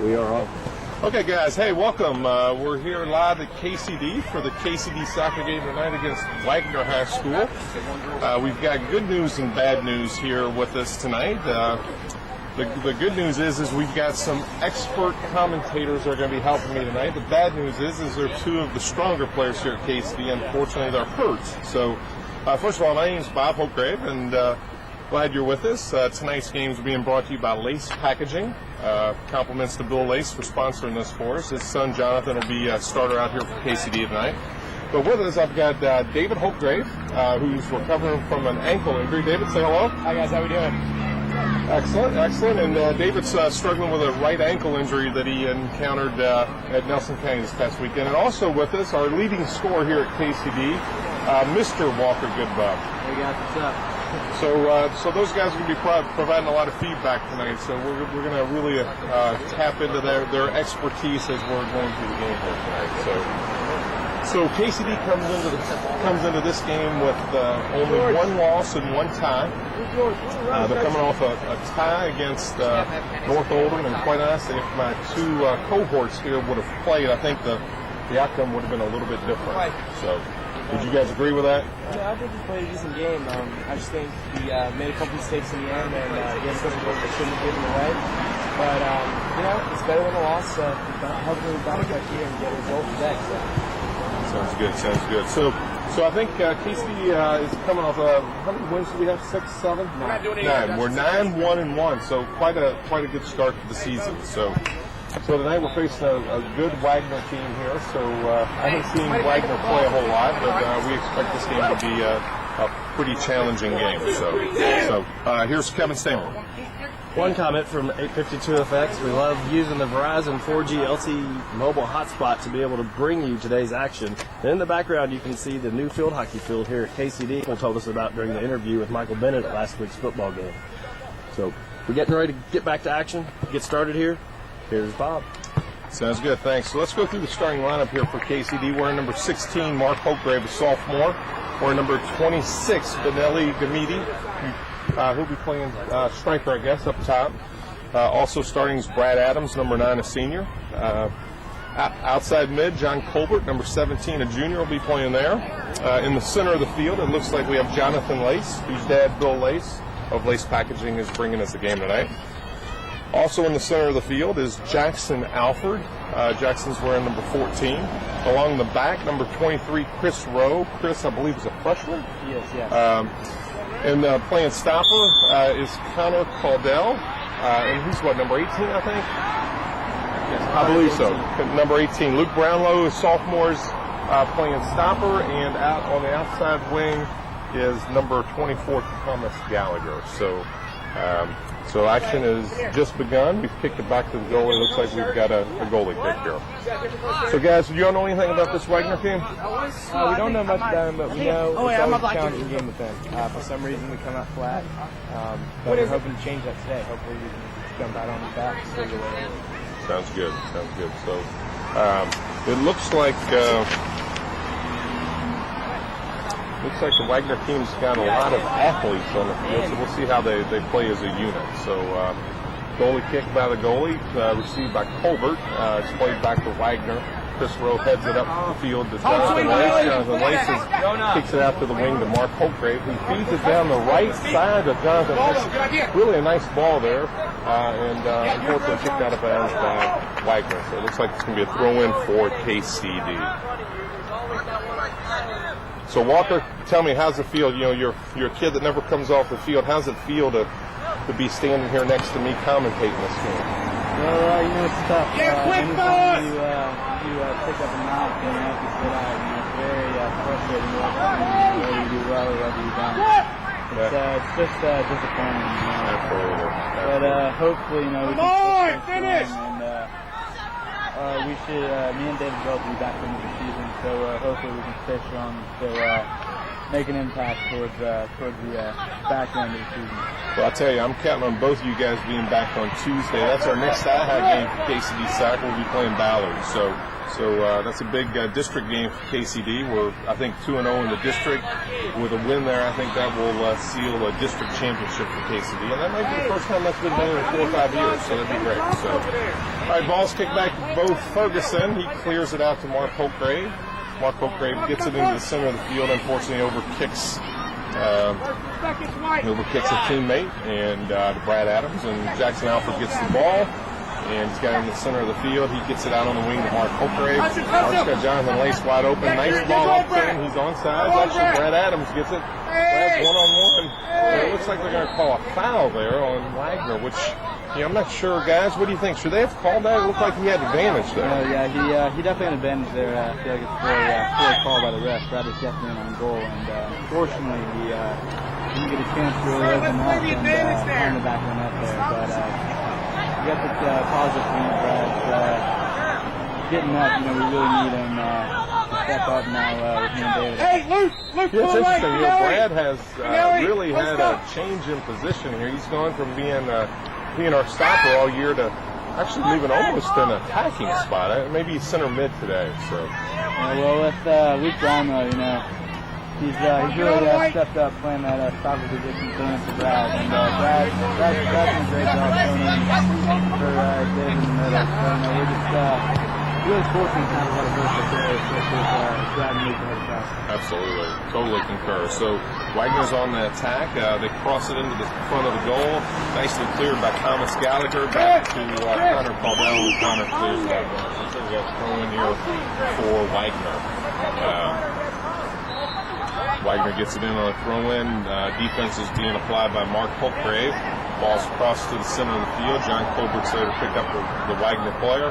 We are on. Okay, guys. Hey, welcome. We're here live at KCD for the KCD soccer game tonight against Waggener High School. We've got good news and bad news here with us tonight. The good news is we've got some expert commentators that are going to be helping me tonight. The bad news is they're two of the stronger players here at KCD. Unfortunately, they're hurt. So, first of all, my name is Bob Hopegrave, and glad you're with us. Tonight's game is being brought to you by Lace Packaging. Compliments to Bill Lace for sponsoring this for us. His son Jonathan will be a starter out here for KCD tonight. But with us, I've got David Hopegrave, who's recovering from an ankle injury. David, say hello. Hi guys, how we doing? Excellent, excellent. And David's struggling with a right ankle injury that he encountered at Nelson County this past weekend. And also with us, our leading scorer here at KCD, Mr. Walker Goodbob. Hey guys, what's up? So those guys are going to be providing a lot of feedback tonight. So we're going to really tap into their expertise as we're going through the game here tonight. So KCD comes into this game with only one loss and one tie. They're coming off a tie against North Oldham, and quite honestly, if my two cohorts here would have played, I think the outcome would have been a little bit different. So. Would you guys agree with that? Yeah, I think we played a decent game. I just think we made a couple mistakes in the end, and against something that we shouldn't have given away. But, it's better than a loss. Hopefully we bounce back here and get a result today. Sounds good. So I think KCD is coming off how many wins do we have? 6, 7? 9. We're 9-1-1, so quite a good start to the season. So tonight we're facing a good Waggener team here. So I haven't seen Waggener play a whole lot, but we expect this game to be a pretty challenging game. So here's Kevin Stanley. One comment from 852FX. We love using the Verizon 4G LTE mobile hotspot to be able to bring you today's action. And in the background, you can see the new field hockey field here at KCD. People told us about during the interview with Michael Bennett at last week's football game. So we're getting ready to get back to action, get started here. Here's Bob. Sounds good, thanks. So let's go through the starting lineup here for KCD. We're in number 16, Mark Hopegrave, a sophomore. We're in number 26, Benelli Gamidi. He'll be playing striker, I guess, up top. Also starting is Brad Adams, number 9, a senior. Outside mid, John Colbert, number 17, a junior, will be playing there. In the center of the field, it looks like we have Jonathan Lace, whose dad, Bill Lace, of Lace Packaging, is bringing us the game tonight. Also in the center of the field is Jackson Alford. Jackson's wearing number 14. Along the back, number 23, Chris Rowe. Chris, I believe, is a freshman. Yes. And playing stopper is Connor Caldell. And he's, number 18, I think? Yes, I believe so. Number 18. Luke Brownlow is sophomores playing stopper. And out on the outside wing is number 24, Thomas Gallagher. So action has just begun. We've kicked it back to the goalie. It looks like we've got a goalie kick here. So, guys, do you all know anything about this Waggener team? We don't know much about them, but we know it's always a challenging game with them. For some reason, we come out flat. But we're hoping to change that today. Hopefully, we can jump out on the back. Sounds good. So, it looks like the Waggener team's got a lot of athletes on the field, so we'll see how they play as a unit. So, goalie kick by the goalie, received by Colbert. It's played back to Waggener. Chris Rowe heads it up the field to Jonathan Lace. Jonathan Lace kicks it out to the wing to Mark Hopegrave, who feeds it down the right side of Jonathan Lace. Really a nice ball there, and unfortunately kicked out of bounds by Waggener. So it looks like it's going to be a throw-in for KCD. So Walker, tell me, how's it feel? You know, you're a kid that never comes off the field. How's it feel to be standing here next to me commentating this game? Well, it's tough. Anytime you pick up a knock and have to sit out, it's very frustrating whether you do well or whether you don't. It's just disappointing. Absolutely. But hopefully, we can finish. And we should, me and David both will be back into the season, so hopefully we can stay strong and still make an impact towards the back end of the season. Well, I'll tell you, I'm counting on both of you guys being back on Tuesday. That's our next game for KCD soccer. We'll be playing Ballard. So that's a big district game for KCD. We're, I think, 2-0 in the district. With a win there, I think that will seal a district championship for KCD. And that might be the first time that's been done in 4 or 5 years, so that'd be great. So, all right, ball's kicked back to Bo Ferguson. He clears it out to Mark Holtgrave. Mark Holtgrave gets it into the center of the field. Unfortunately, overkicks a teammate and to Brad Adams, and Jackson Alford gets the ball. And he's got it in the center of the field. He gets it out on the wing to Mark Holtgrave. Mark's got Jonathan Lace wide open. Nice ball up there, and he's onside. Actually, Brad Adams gets it. Brad's one-on-one. It looks like they're going to call a foul there on Waggener, which, I'm not sure, guys. What do you think? Should they have called that? It looked like he had advantage there. Yeah, he definitely had advantage there. I feel like it's a poor call by the ref. Brad was definitely in on goal, and unfortunately, he didn't get a chance to really open up and find the back of the net there. But I guess it's positive for you, Brad. Getting up, we really need him to step up now with me and David. Hey, Luke, it's interesting. Brad has really had a change in position here. He's gone from being our stopper all year to actually moving almost an attacking spot. Maybe center mid today. So. Well, with Luke Brown, he's really stepped up playing that stopper position for Brad. And Brad's done a great job filling in for David in the middle. So, we're just really fortunate to have a lot of versatile players such as Brad and Luke ahead of us. Absolutely. Totally concur. So Wagner's on the attack. They cross it into the front of the goal. Nicely cleared by Thomas Gallagher. Back to Connor Caldwell. Connor clears that one. So we got throw in here for Wagner. Wagner gets it in on a throw-in. Defense is being applied by Mark Holtgrave. Ball's crossed to the center of the field. John Colbert's there to pick up the Wagner player.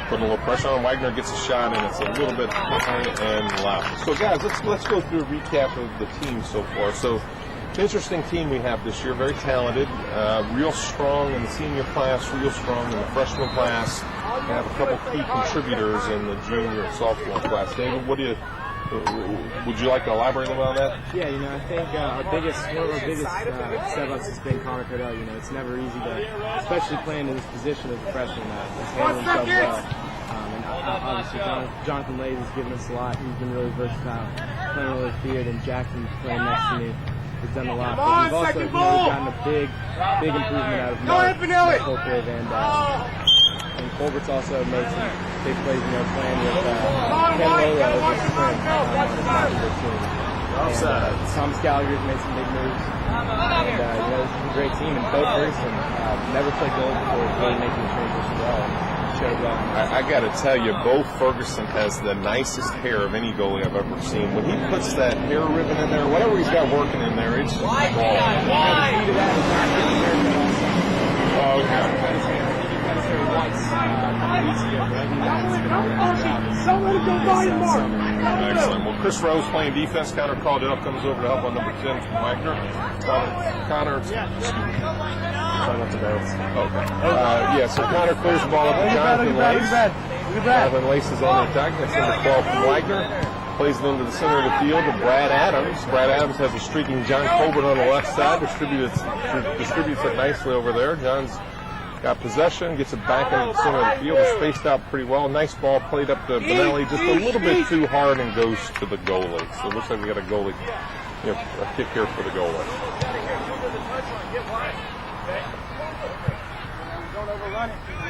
Putting a little pressure on. Wagner gets a shot, and it's a little bit high and left. So, guys, let's go through a recap of the team so far. So, interesting team we have this year. Very talented, real strong in the senior class, real strong in the freshman class. We have a couple key contributors in the junior and sophomore class. David, would you like to elaborate a little on that? Yeah, I think one of our biggest step-ups has been Connor Cardell. It's never easy to, especially playing in this position as a freshman, he's handled himself well. And obviously, Jonathan Lay has given us a lot. He's been really versatile, playing really feared, and Jackson playing next to me has done a lot. But we've also gotten a big improvement out of Mark Holtgrave, and Colbert's also made some big plays, playing with Ken Lola over the spring on the team. Thomas Gallagher's made some big moves. And, this is a great team. And Bo Ferguson never played goal before, really making the transition well. Showed well. I got to tell you, Bo Ferguson has the nicest hair of any goalie I've ever seen. When he puts that hair ribbon in there, whatever he's got working in there, it's just The key to that is not getting haircut. Oh, okay. Excellent. Well, Chris Rose playing defense. Connor Caldwell comes over to help on number 10 from Wagner. Connor, so Connor clears the ball up to Jonathan Lace. Jonathan Lace is on the attack. That's number 12 from Wagner. Plays it into the center of the field to Brad Adams. Brad Adams has a streaking John Colbert on the left side. Distributes it nicely over there. John's got possession, gets it back into the center of the field. It's spaced out pretty well. Nice ball played up to Benelli, just a little bit too hard, and goes to the goalie. So it looks like we got a goalie, a kick here for the goalie.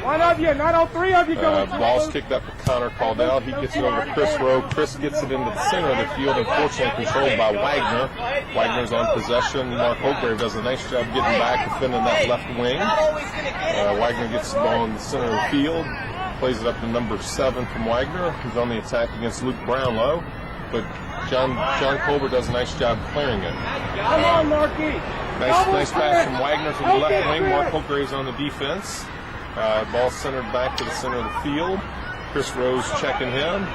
One of you, not all three of you going. Ball's kicked up to Connor Caldwell. He gets it over to Chris Rowe. Chris gets it into the center of the field, unfortunately controlled by Wagner. Wagner's on possession. Mark Holtgrave does a nice job getting back, defending that left wing. Wagner gets the ball in the center of the field. Plays it up to number 7 from Wagner. He's on the attack against Luke Brownlow. But John Colbert does a nice job clearing it. Come on, Marky. Nice pass from Wagner to the left wing. Mark Holtgrave's on the defense. Ball centered back to the center of the field. Chris Rose checking him.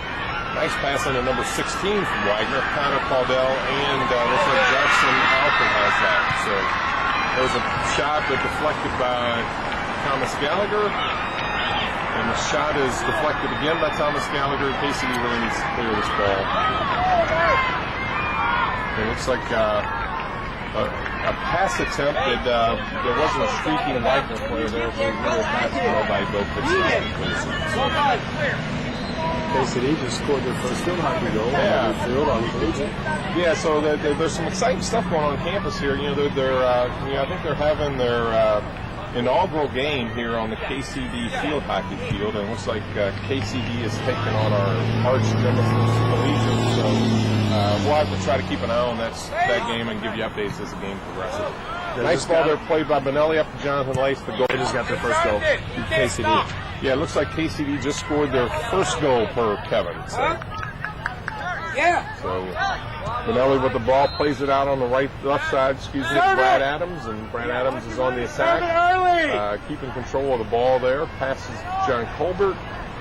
Nice pass into number 16 from Wagner. Connor Caldwell and looks like Jackson Alford has that. So there's a shot that deflected by Thomas Gallagher. And the shot is deflected again by Thomas Gallagher. KCD really needs to clear this ball. It looks like a pass attempt that there wasn't a streaking Waggener player there, but a real pass throw by Bo Pitts. KCD just scored their first field hockey goal on the field on Thursday. Yeah, so there's some exciting stuff going on campus here. You know, I think they're having their inaugural game here on the KCD field hockey field, and it looks like KCD is taking on our arch nemesis Allegiance. So we'll have to try to keep an eye on that game and give you updates as the game progresses. Nice ball there played by Benelli up to Jonathan Lace. The goal. They just got their first goal. KCD. Yeah, it looks like KCD just scored their first goal per Kevin. So Benelli with the ball, plays it out on the left side, to Brad Adams, and Brad Adams is on the attack, keeping control of the ball there, passes John Colbert.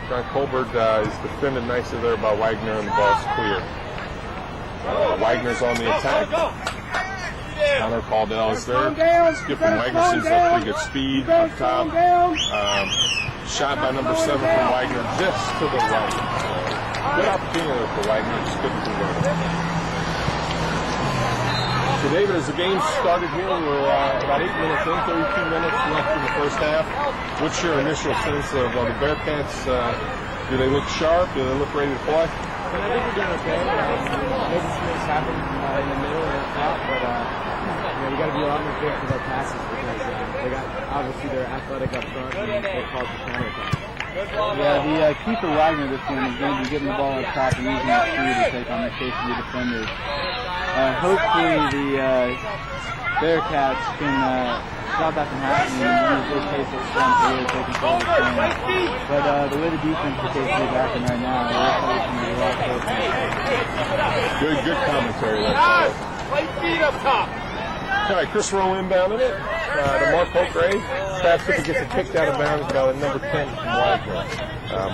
John Colbert is defended nicely there by Waggener, and the ball's clear. Wagner's on the attack. Connor Caldwell is there. Skipping Wagner seems to have pretty good speed up top. Shot by number 7 from Wagner just to the right. Good opportunity for Wagner, just couldn't convert it. So David, as the game started here, we're about 8 minutes in, 32 minutes left in the first half. What's your initial sense of the Bearcats? Do they look sharp? Do they look ready to play? I think we're doing okay. Maybe some things happen in the middle and the top, but you got to be a lot more careful with our passes because they got obviously they're athletic up front and they cause the counterattack. Yeah, the key for Wagner this game is going to be getting the ball up top and using the speed to take on the KCD defenders. Hopefully the Bearcats can stop that from happening and use their pace at front to really take control of the game. But the way the defense for KCD is acting right now, it looks like it's going to be a lot closer. Good commentary there. Play feet up top. All right, Chris Rowe inbounded it to Mark Hokegrave. Fast if he gets it kicked out of bounds by number 10 from Wagner.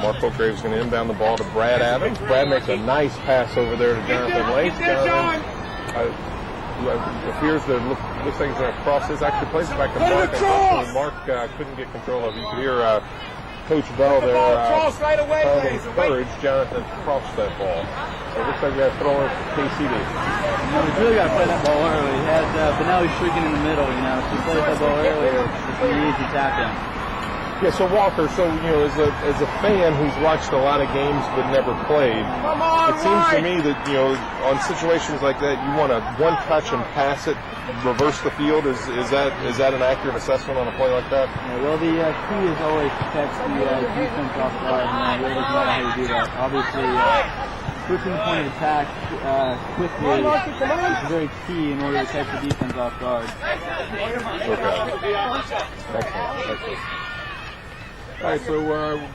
Mark Hokegrave is going to inbound the ball to Brad Adams. Brad makes a nice pass over there to Jonathan Lace. Jonathan appears to looks like he's going to cross his. Actually plays it back to Mark. And Mark couldn't get control of it. You could hear Coach Bell there encourage Jonathan to cross that ball. So it looks like we got to throw it to KCD. We've really got to play that ball early. He had Benelli shrieking in the middle, you know. If he played that ball earlier, it's an easy tap in. Yeah, so Walker, as a fan who's watched a lot of games but never played, it seems to me that, on situations like that, you want to one touch and pass it, reverse the field. Is that an accurate assessment on a play like that? Yeah, well, the key is always to catch the defense off guard, and it really doesn't matter how you do that. Obviously, switching the point of attack quickly is very key in order to catch the defense off guard. Okay. Excellent. All right, so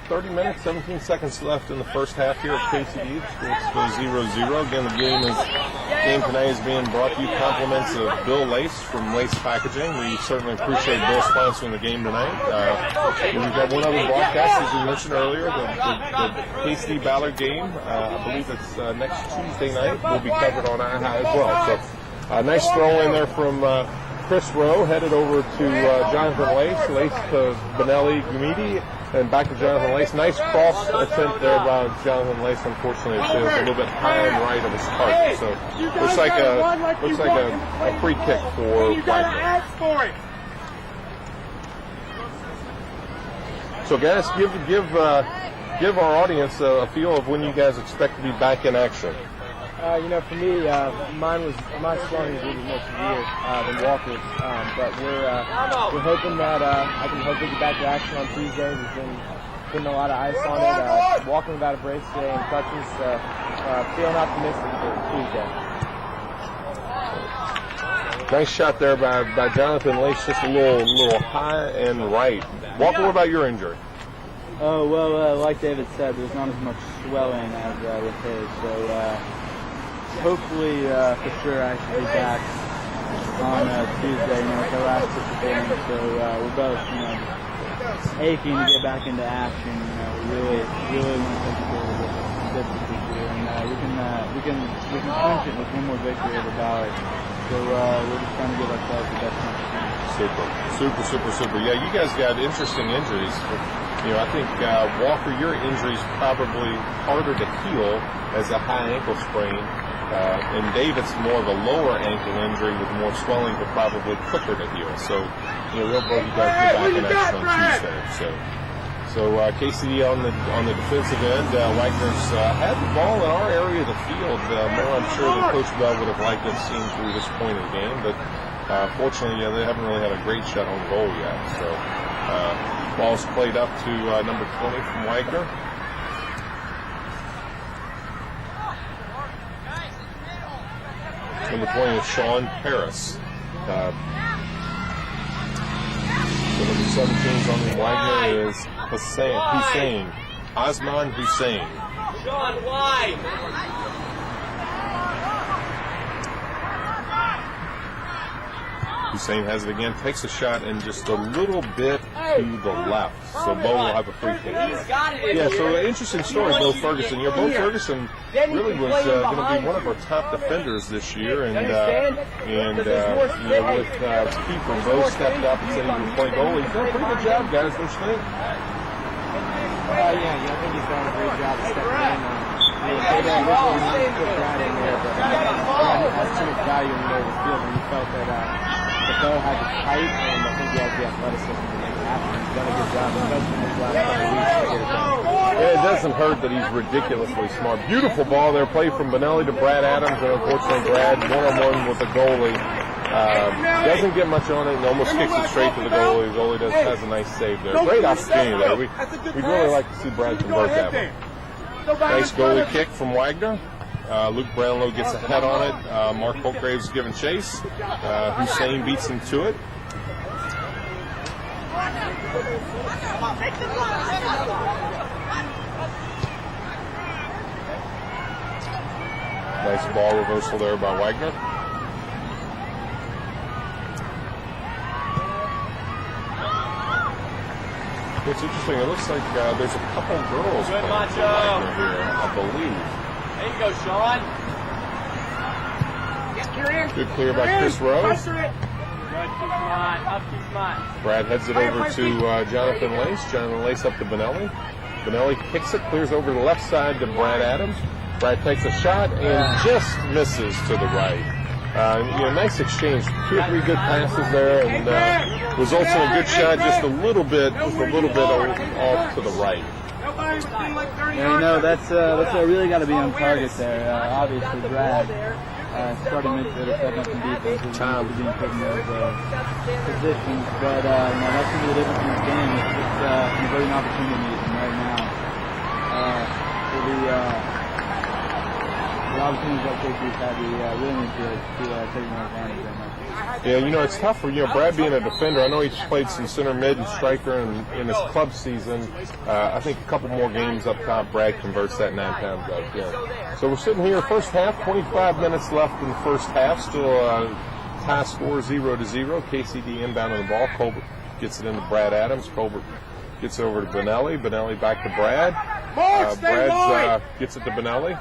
30 minutes, 17 seconds left in the first half here at KCD. It's still 0-0. Again, the game tonight is being brought to you compliments of Bill Lace from Lace Packaging. We certainly appreciate Bill sponsoring the game tonight. We've got one other broadcast, as we mentioned earlier, the KCD Ballard game. I believe it's next Tuesday night. Will be covered on iHigh as well. So nice throw in there from Chris Rowe, headed over to Jonathan Lace. Lace to Benelli Gumidi, and back to Jonathan Lace. Nice cross attempt there by Jonathan Lace. Unfortunately, it's a little bit high and right of his target. So looks like a free kick for Wagner. So guys, give our audience a feel of when you guys expect to be back in action. For me, my swelling is a little more severe than Walker's, but we're hoping that I can hopefully get back to action on Tuesday. We've been putting a lot of ice on it, walking without a brace today and crutches, feeling optimistic for Tuesday. Nice shot there by Jonathan Lace, just a little high and right. Walker, what about your injury? Oh, well, like David said, there's not as much swelling as with his, so hopefully, for sure, I should be back on Tuesday, with our last game. So we're both, aching to get back into action. We really want to take care of the business this year, and we can clinch it with one more victory over Ballard. So we're just trying to give ourselves the best chance we can. Super. Yeah, you guys got interesting injuries. I think, Walker, your injury is probably harder to heal as a high ankle sprain. And David's more of a lower ankle injury with more swelling, but probably quicker to heal. So, they'll both be back in action on Tuesday. So KCD on the defensive end. Wagner's had the ball in our area of the field more, I'm sure, than Coach Bell would have liked to have seen through this point of the game. But fortunately, they haven't really had a great shot on goal yet. So ball's played up to number 20 from Wagner. Number 20 is Sean Paris. So number 17 on the Wagner is Hussein. Osman Hussein. Sean, wide. Hussein has it again, takes a shot and just a little bit to the left. So Bo will have a free kick. Yeah, so an interesting story, Bo Ferguson. Bo Ferguson really was going to be one of our top defenders this year, and with keeper Bo stepped up and said he would play goalie. He's done a pretty good job, guys, don't you think? I think he's done a great job of stepping in. Put Brad in there, but Brad has too much value in the middle of the field, and he felt that the Bo had the height, and I think he has the athleticism to make it happen. He's done a good job, especially in his last couple of weeks to get it done. Yeah, it doesn't hurt that he's ridiculously smart. Beautiful ball there, played from Benelli to Brad Adams, and unfortunately Brad one-on-one with the goalie. Doesn't get much on it and almost kicks it straight to the goalie. The goalie has a nice save there. Great opportunity there. We'd really like to see Brad convert that one. Nice goalie kick from Wagner. Luke Brownlow gets a head on it. Mark Holtgrave's giving chase. Hussein beats him to it. Nice ball reversal there by Wagner. It's interesting. It looks like there's a couple girls playing for Wagner here, I believe. There you go, Sean. Good clear by Chris Rose. Brad heads it over to Jonathan Lace. Jonathan Lace up to Benelli. Benelli kicks it, clears over to the left side to Brad Adams. Brad takes a shot and just misses to the right. Nice exchange. 2 or 3 good passes there, and results in a good shot. Just a little bit off to the right. Yeah, that's what really got to be on target there. Obviously, Brad starting midfielder, stepping up in defense, Tom being put in those positions. But that's going to be the difference in this game. It's just converting opportunities, and right now, the opportunities that KCD's had, we really need to take more advantage right now. Yeah, it's tough for Brad being a defender. I know he's played some center mid and striker in his club season. I think a couple more games up top, Brad converts that 9 times out of 10. So we're sitting here, first half, 25 minutes left in the first half. Still tie score 0-0. KCD inbound on the ball. Colbert gets it into Brad Adams. Colbert gets over to Benelli. Benelli back to Brad. Brad gets it to Benelli.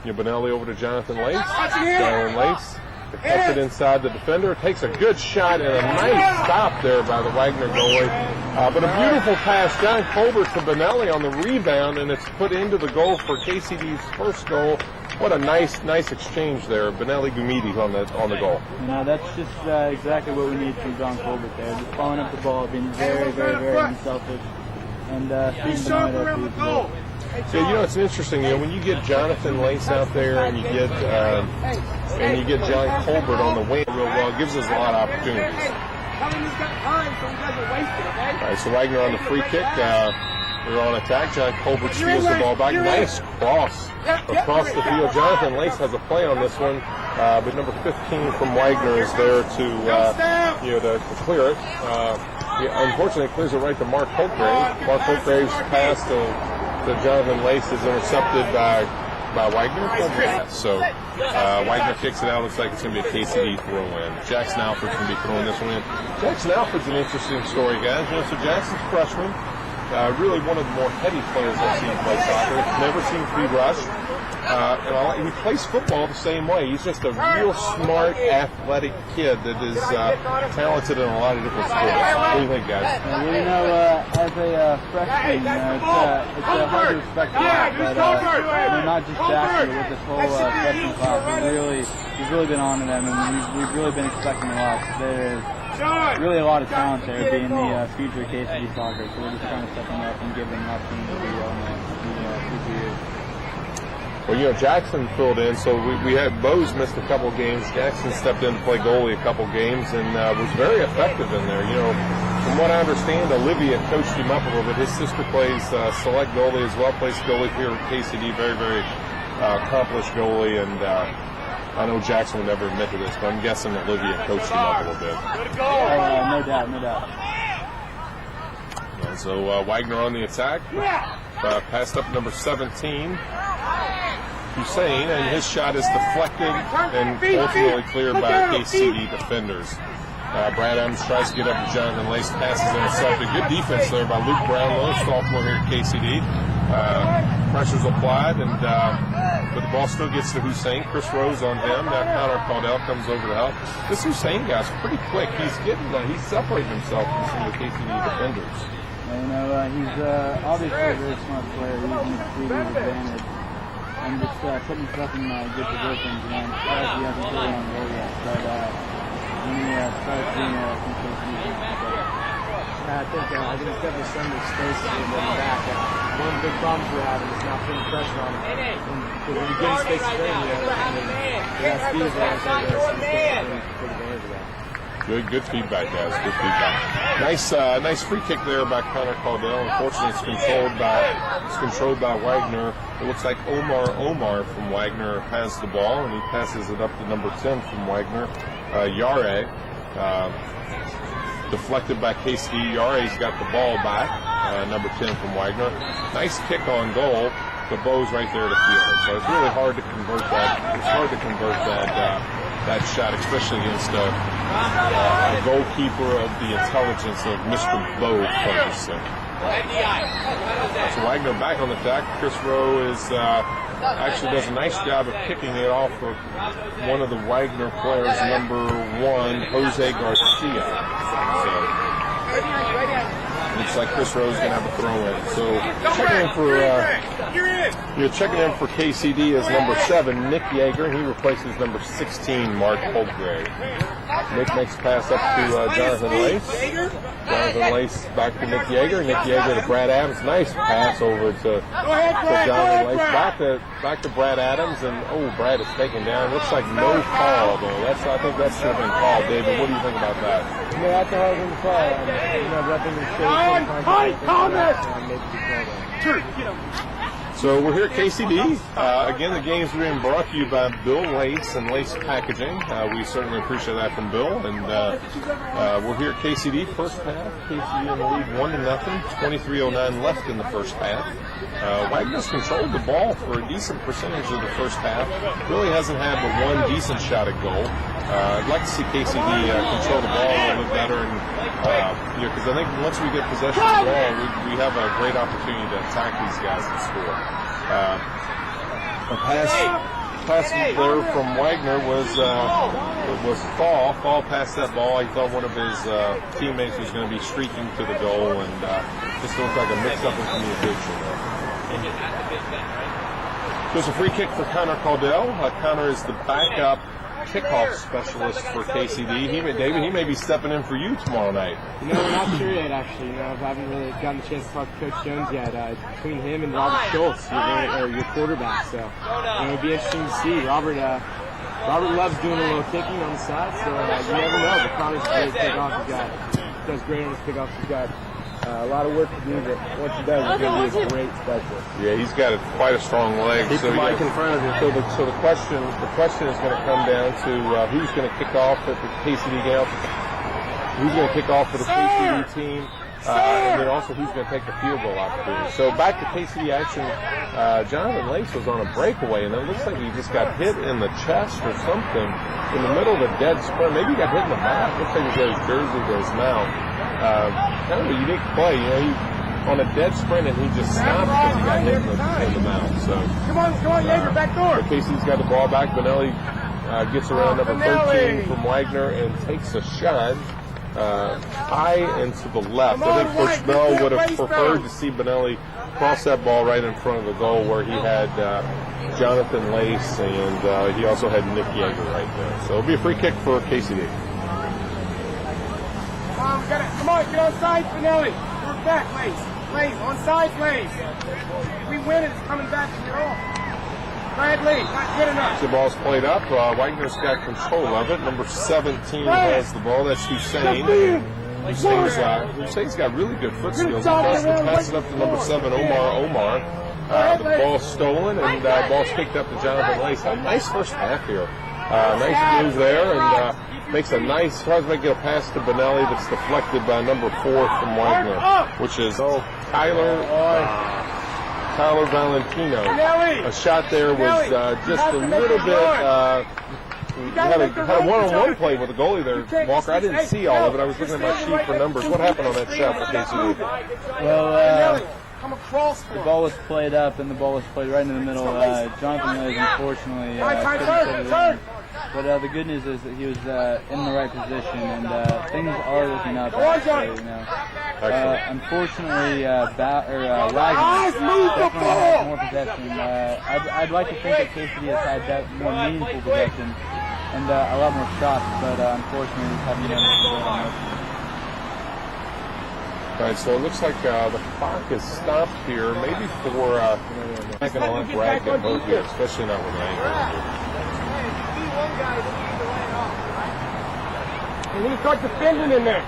Benelli over to Jonathan Lace. Jonathan Lace cuts it inside the defender. Takes a good shot and a nice stop there by the Wagner goalie. But a beautiful pass. John Colbert to Benelli on the rebound, and it's put into the goal for KCD's first goal. What a nice exchange there. Benelli Gumidi on the goal. That's just exactly what we need from John Colbert there. Just following up the ball, being very, very, very unselfish, and speaking Benelli that Yeah, it's interesting. When you get Jonathan Lace out there and you get John Colbert on the wing real well, it gives us a lot of opportunities. All right, so Wagner on the free kick. They're on attack. John Colbert steals the ball back. Nice cross across the field. Jonathan Lace has a play on this one, but number 15 from Wagner is there to clear it. Unfortunately, it clears it right to Mark Holtgrave. Mark Holtgrave's pass to Jonathan Lace is intercepted by Wagner. So Wagner kicks it out. Looks like it's going to be a KCD throw-in. Jackson Alford's going to be throwing this one in. Jackson Alford's an interesting story, guys. So Jackson's freshman. really one of the more heavy players I've seen play soccer. Never seems to be rushed. And he plays football the same way. He's just a real smart, athletic kid that is talented in a lot of different sports. What do you think, guys? Well, you know, as a freshman, it's hard to respect a lot, but not just Jackson, but with this whole freshman class, we've really been on to them, and we've really been expecting a lot. There's really a lot of talent there being the future of KCD soccer, so we're just trying to step them up and give them an opportunity to be on the future years. Well, you know, Jackson filled in, so we had Bose missed a couple of games. Jackson stepped in to play goalie a couple of games and was very effective in there. You know, from what I understand, Olivia coached him up a little bit. His sister plays select goalie as well, plays goalie here at KCD. Very, very accomplished goalie, and I know Jackson would never admit to this, but I'm guessing Olivia coached him up a little bit. No doubt, no doubt. And so Waggener on the attack, passed up number 17. Hussein, and his shot is deflected and ultimately cleared by KCD defenders. Brad Adams tries to get up to Jonathan Lace, passes intercepted. Good defense there by Luke Brownlow, sophomore here at KCD. Pressure's applied, and but the ball still gets to Hussein. Chris Rose on him. Now Connor Caudell comes over to help. This Hussein guy's pretty quick. He's separating himself from some of the KCD defenders. You know, he's obviously a very smart player. He's using his advantage. And just putting himself in good positions, and as he hasn't put it on goal yet. But when he starts being I think it's definitely some of the space that we're getting back. One of the big problems we're having is not putting pressure on him. When you get in space to train, that's speed advantage, take advantage of that. Good feedback, guys. Good feedback. Nice free kick there by Connor Caudell. Unfortunately, it's controlled by Waggener. It looks like Omar from Waggener has the ball, and he passes it up to number 10 from Waggener. Yare, deflected by KCD. Yare's got the ball back. Number 10 from Waggener. Nice kick on goal. The Bo's right there to field it. So it's really hard to convert that. It's hard to convert that shot, especially against a goalkeeper of the intelligence of Mr. Bo Ferguson. So Waggener back on the attack. Chris Rowe actually does a nice job of kicking it off of one of the Waggener players, number 1, Jose Garcia. So looks like Chris Rowe's going to have a throw in. So checking in for KCD is number 7, Nick Yeager. He replaces number 16, Mark Holtgrave. Nick makes a pass up to Jonathan Lace. Jonathan Lace back to Nick Yeager. Nick Yeager to Brad Adams. Nice pass over to Jonathan Lace. Back to Brad Adams, and Brad is taken down. Looks like no call though. I think that should have been called. David, what do you think about that? Yeah, that's a hard one to call. Repping the state. So we're here at KCD. Again, the game's being brought to you by Bill Lace and Lace Packaging. We certainly appreciate that from Bill. And we're here at KCD, first half. KCD in the lead 1-0. 23:09 left in the first half. Wagner's controlled the ball for a decent percentage of the first half. Really hasn't had but one decent shot at goal. I'd like to see KCD control the ball a little bit better, and because I think once we get possession of the ball, we have a great opportunity to attack these guys and score. A pass there from Waggener was Fall. Fall passed that ball. He thought one of his teammates was going to be streaking to the goal, and just looked like a mix-up in communication there. There's a free kick for Connor Caudell. Connor is the backup kickoff specialist for KCD. He may be stepping in for you tomorrow night. We're not sure yet, actually. I haven't really gotten a chance to talk to Coach Jones yet. It's between him and Robert Schultz, your quarterback. So it'll be interesting to see. Robert loves doing a little kicking on the side, so you never know. But Connor's a great kickoff. He does great on his kickoffs. He's got a lot of work to do, but once he does, he's going to be a great specialist. Yeah, he's got quite a strong leg. Keep the mic in front of him. So the question is going to come down to who's going to kick off at the KCD game. Who's going to kick off for the KCD team? And then also who's going to take the field goal opportunity. So back to KCD action. Jonathan Lace was on a breakaway, and it looks like he just got hit in the chest or something in the middle of a dead sprint. Maybe he got hit in the mouth. Looks like he got his jersey to his mouth. Kind of a unique play. on a dead sprint, and he just stopped because he got hit in the mouth. So Come on, Yeager, back door. Casey's got the ball back. Benelli gets around number 13 from Waggener and takes a shot high and to the left. I think Coach Bell would have preferred to see Benelli cross that ball right in front of the goal where he had Jonathan Lace, and he also had Nick Yeager right there. So it'll be a free kick for KCD. Come on, get on sides, Benelli. We're back, Lace, on sides, Lace. If we win it, it's coming back to your own. Bradley, not good enough. The ball's played up. Wagner's got control of it. Number 17 has the ball. That's Hussein. Hussein's got really good foot skills. He tries to pass it up to number 7, Omar. The ball's stolen, and ball's kicked up to Jonathan Lace. A nice first half here. Nice move there, and tries to make a pass to Benelli that's deflected by number 4 from Wagner, which is Tyler Valentino. A shot there was just a little bit. Had a one-on-one play with the goalie there, Walker. I didn't see all of it. I was looking at my sheet for numbers. What happened on that shot for KCD? Well, the ball was played up, and the ball was played right in the middle. Jonathan Lace, unfortunately, couldn't put it in. But the good news is that he was in the right position, and things are looking up. Actually, unfortunately, Wagner definitely has more possession. I'd like to think that KCD has had that more meaningful possession and a lot more shots, but unfortunately, we haven't been able to go on this. All right, so it looks like the clock is stopped here, maybe for not going to let Brad get hurt here, especially not with an ankle. We need to start defending in there.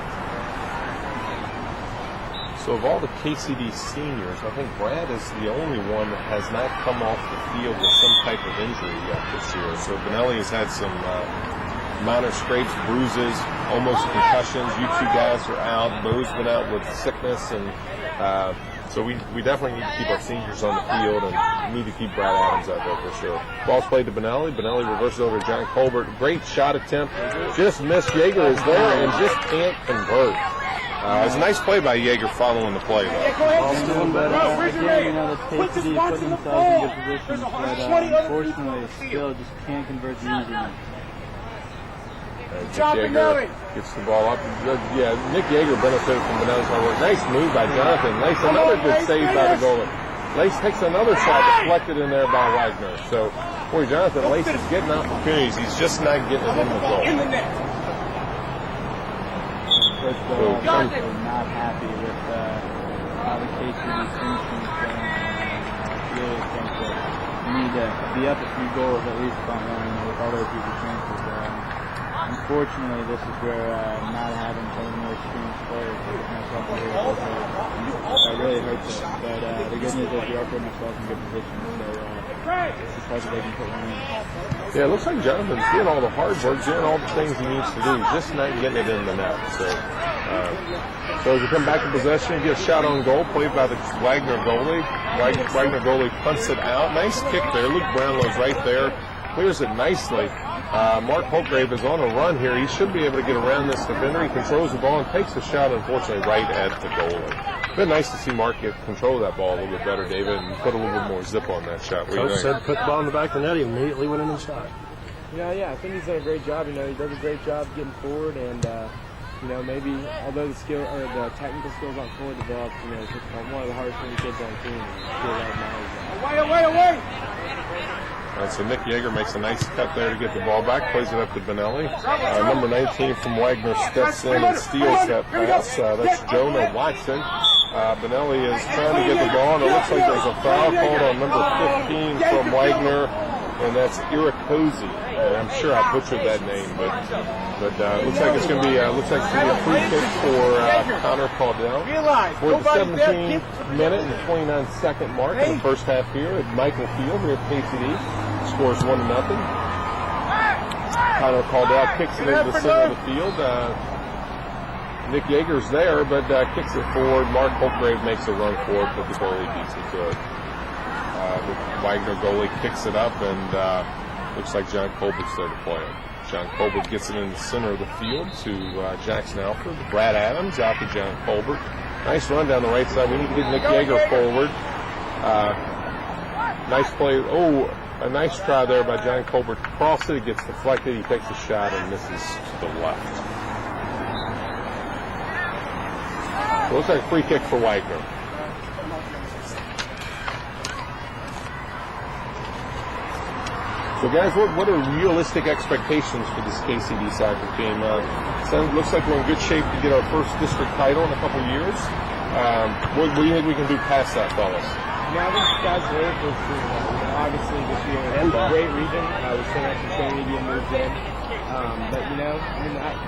So of all the KCD seniors, I think Brad is the only one that has not come off the field with some type of injury yet this year. So Benelli has had some minor scrapes, bruises, almost concussions. You two guys are out. Bo's been out with sickness, and so we definitely need to keep our seniors on the field and need to keep Brad Adams out there for sure. Ball's played to Benelli. Benelli reverses over to John Colbert. Great shot attempt. Just missed. Yeager is there and just can't convert. It's a nice play by Yeager following the play, though. Again, the KCD put themselves in good positions, but unfortunately, still just can't convert the easy one. Yeager gets the ball up. Yeah, Nick Yeager benefited from Benelli's hard work. Nice move by Jonathan Lace. Another good save by the goalie. Lace takes another shot deflected in there by Wagner. So, boy, Jonathan Lace is getting opportunities. He's just not getting it in the goal. Coach Bell is not happy with how the KCD finishing is going. I really think that we need to be up a few goals at least on one with all those people's chances. Unfortunately, this is where not having some of the more experienced players like myself and that really hurts us. But the good news is we are putting ourselves in good position. So it's just hard that they can put one in. Yeah, it looks like Jonathan's doing all the hard work, doing all the things he needs to do, just not getting it in the net. So as we come back to possession, get a shot on goal, played by the Wagner goalie. Wagner goalie punts it out. Nice kick there. Luke Brownlow's right there. Clears it nicely. Mark Holtgrave is on a run here. He should be able to get around this defender. He controls the ball and takes a shot, unfortunately, right at the goalie. It's been nice to see Mark get control of that ball a little bit better, David, and put a little bit more zip on that shot. Coach said put the ball in the back of the net. He immediately went in and shot. Yeah, I think he's done a great job. He does a great job getting forward, and maybe although the technical skills aren't fully developed, it's just one of the hardest kids on the team. Away! So Nick Yeager makes a nice cut there to get the ball back, plays it up to Benelli. Number 19 from Wagner steps in and steals that pass. That's Jonah Watson. Benelli is trying to get the ball, and it looks like there's a foul called on number 15 from Wagner, and that's Irakozy. I'm sure I butchered that name, but looks like it's going to be a free kick for Connor Caudell. For the 17-minute and 29-second mark in the first half here at Michael Field here at KCD. Scores 1-0. Connor Caudell kicks it into the center of the field. Nick Yeager's there, but kicks it forward. Mark Holtgrave makes a run for it, but the goalie beats it to it. The Wagner goalie kicks it up, and looks like John Colbert's there to play it. John Colbert gets it in the center of the field to Jackson Alford. Brad Adams out to John Colbert. Nice run down the right side. We need to get Nick Yeager forward. Nice play. Oh, a nice try there by John Colbert. Cross it, gets deflected. He takes a shot and misses to the left. So it looks like a free kick for Waggener. So guys, what are realistic expectations for this KCD soccer team? Looks like we're in good shape to get our first district title in a couple of years. What do you think we can do past that, fellas? Yeah, I think the sky's the limit. Obviously this year it's a great region. We still have some training media moves in. But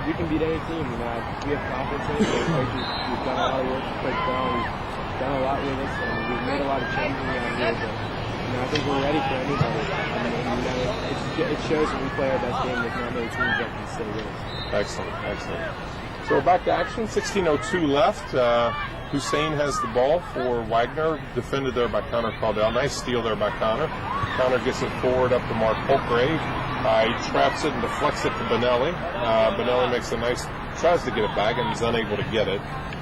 we can beat any team. We have confidence in it. We've done a lot of work with Coach Bell. We've done a lot with us, and we've made a lot of changes around here. But I think we're ready for anybody. It shows when we play our best game. There's not many teams that can stay with us. Excellent, excellent. So back to action. 16:02 left. Hussein has the ball for Waggener, defended there by Connor Caldell. Nice steal there by Connor. Connor gets it forward up to Mark Holtgrave. He traps it and deflects it to Benelli. Benelli makes tries to get it back and is unable to get it.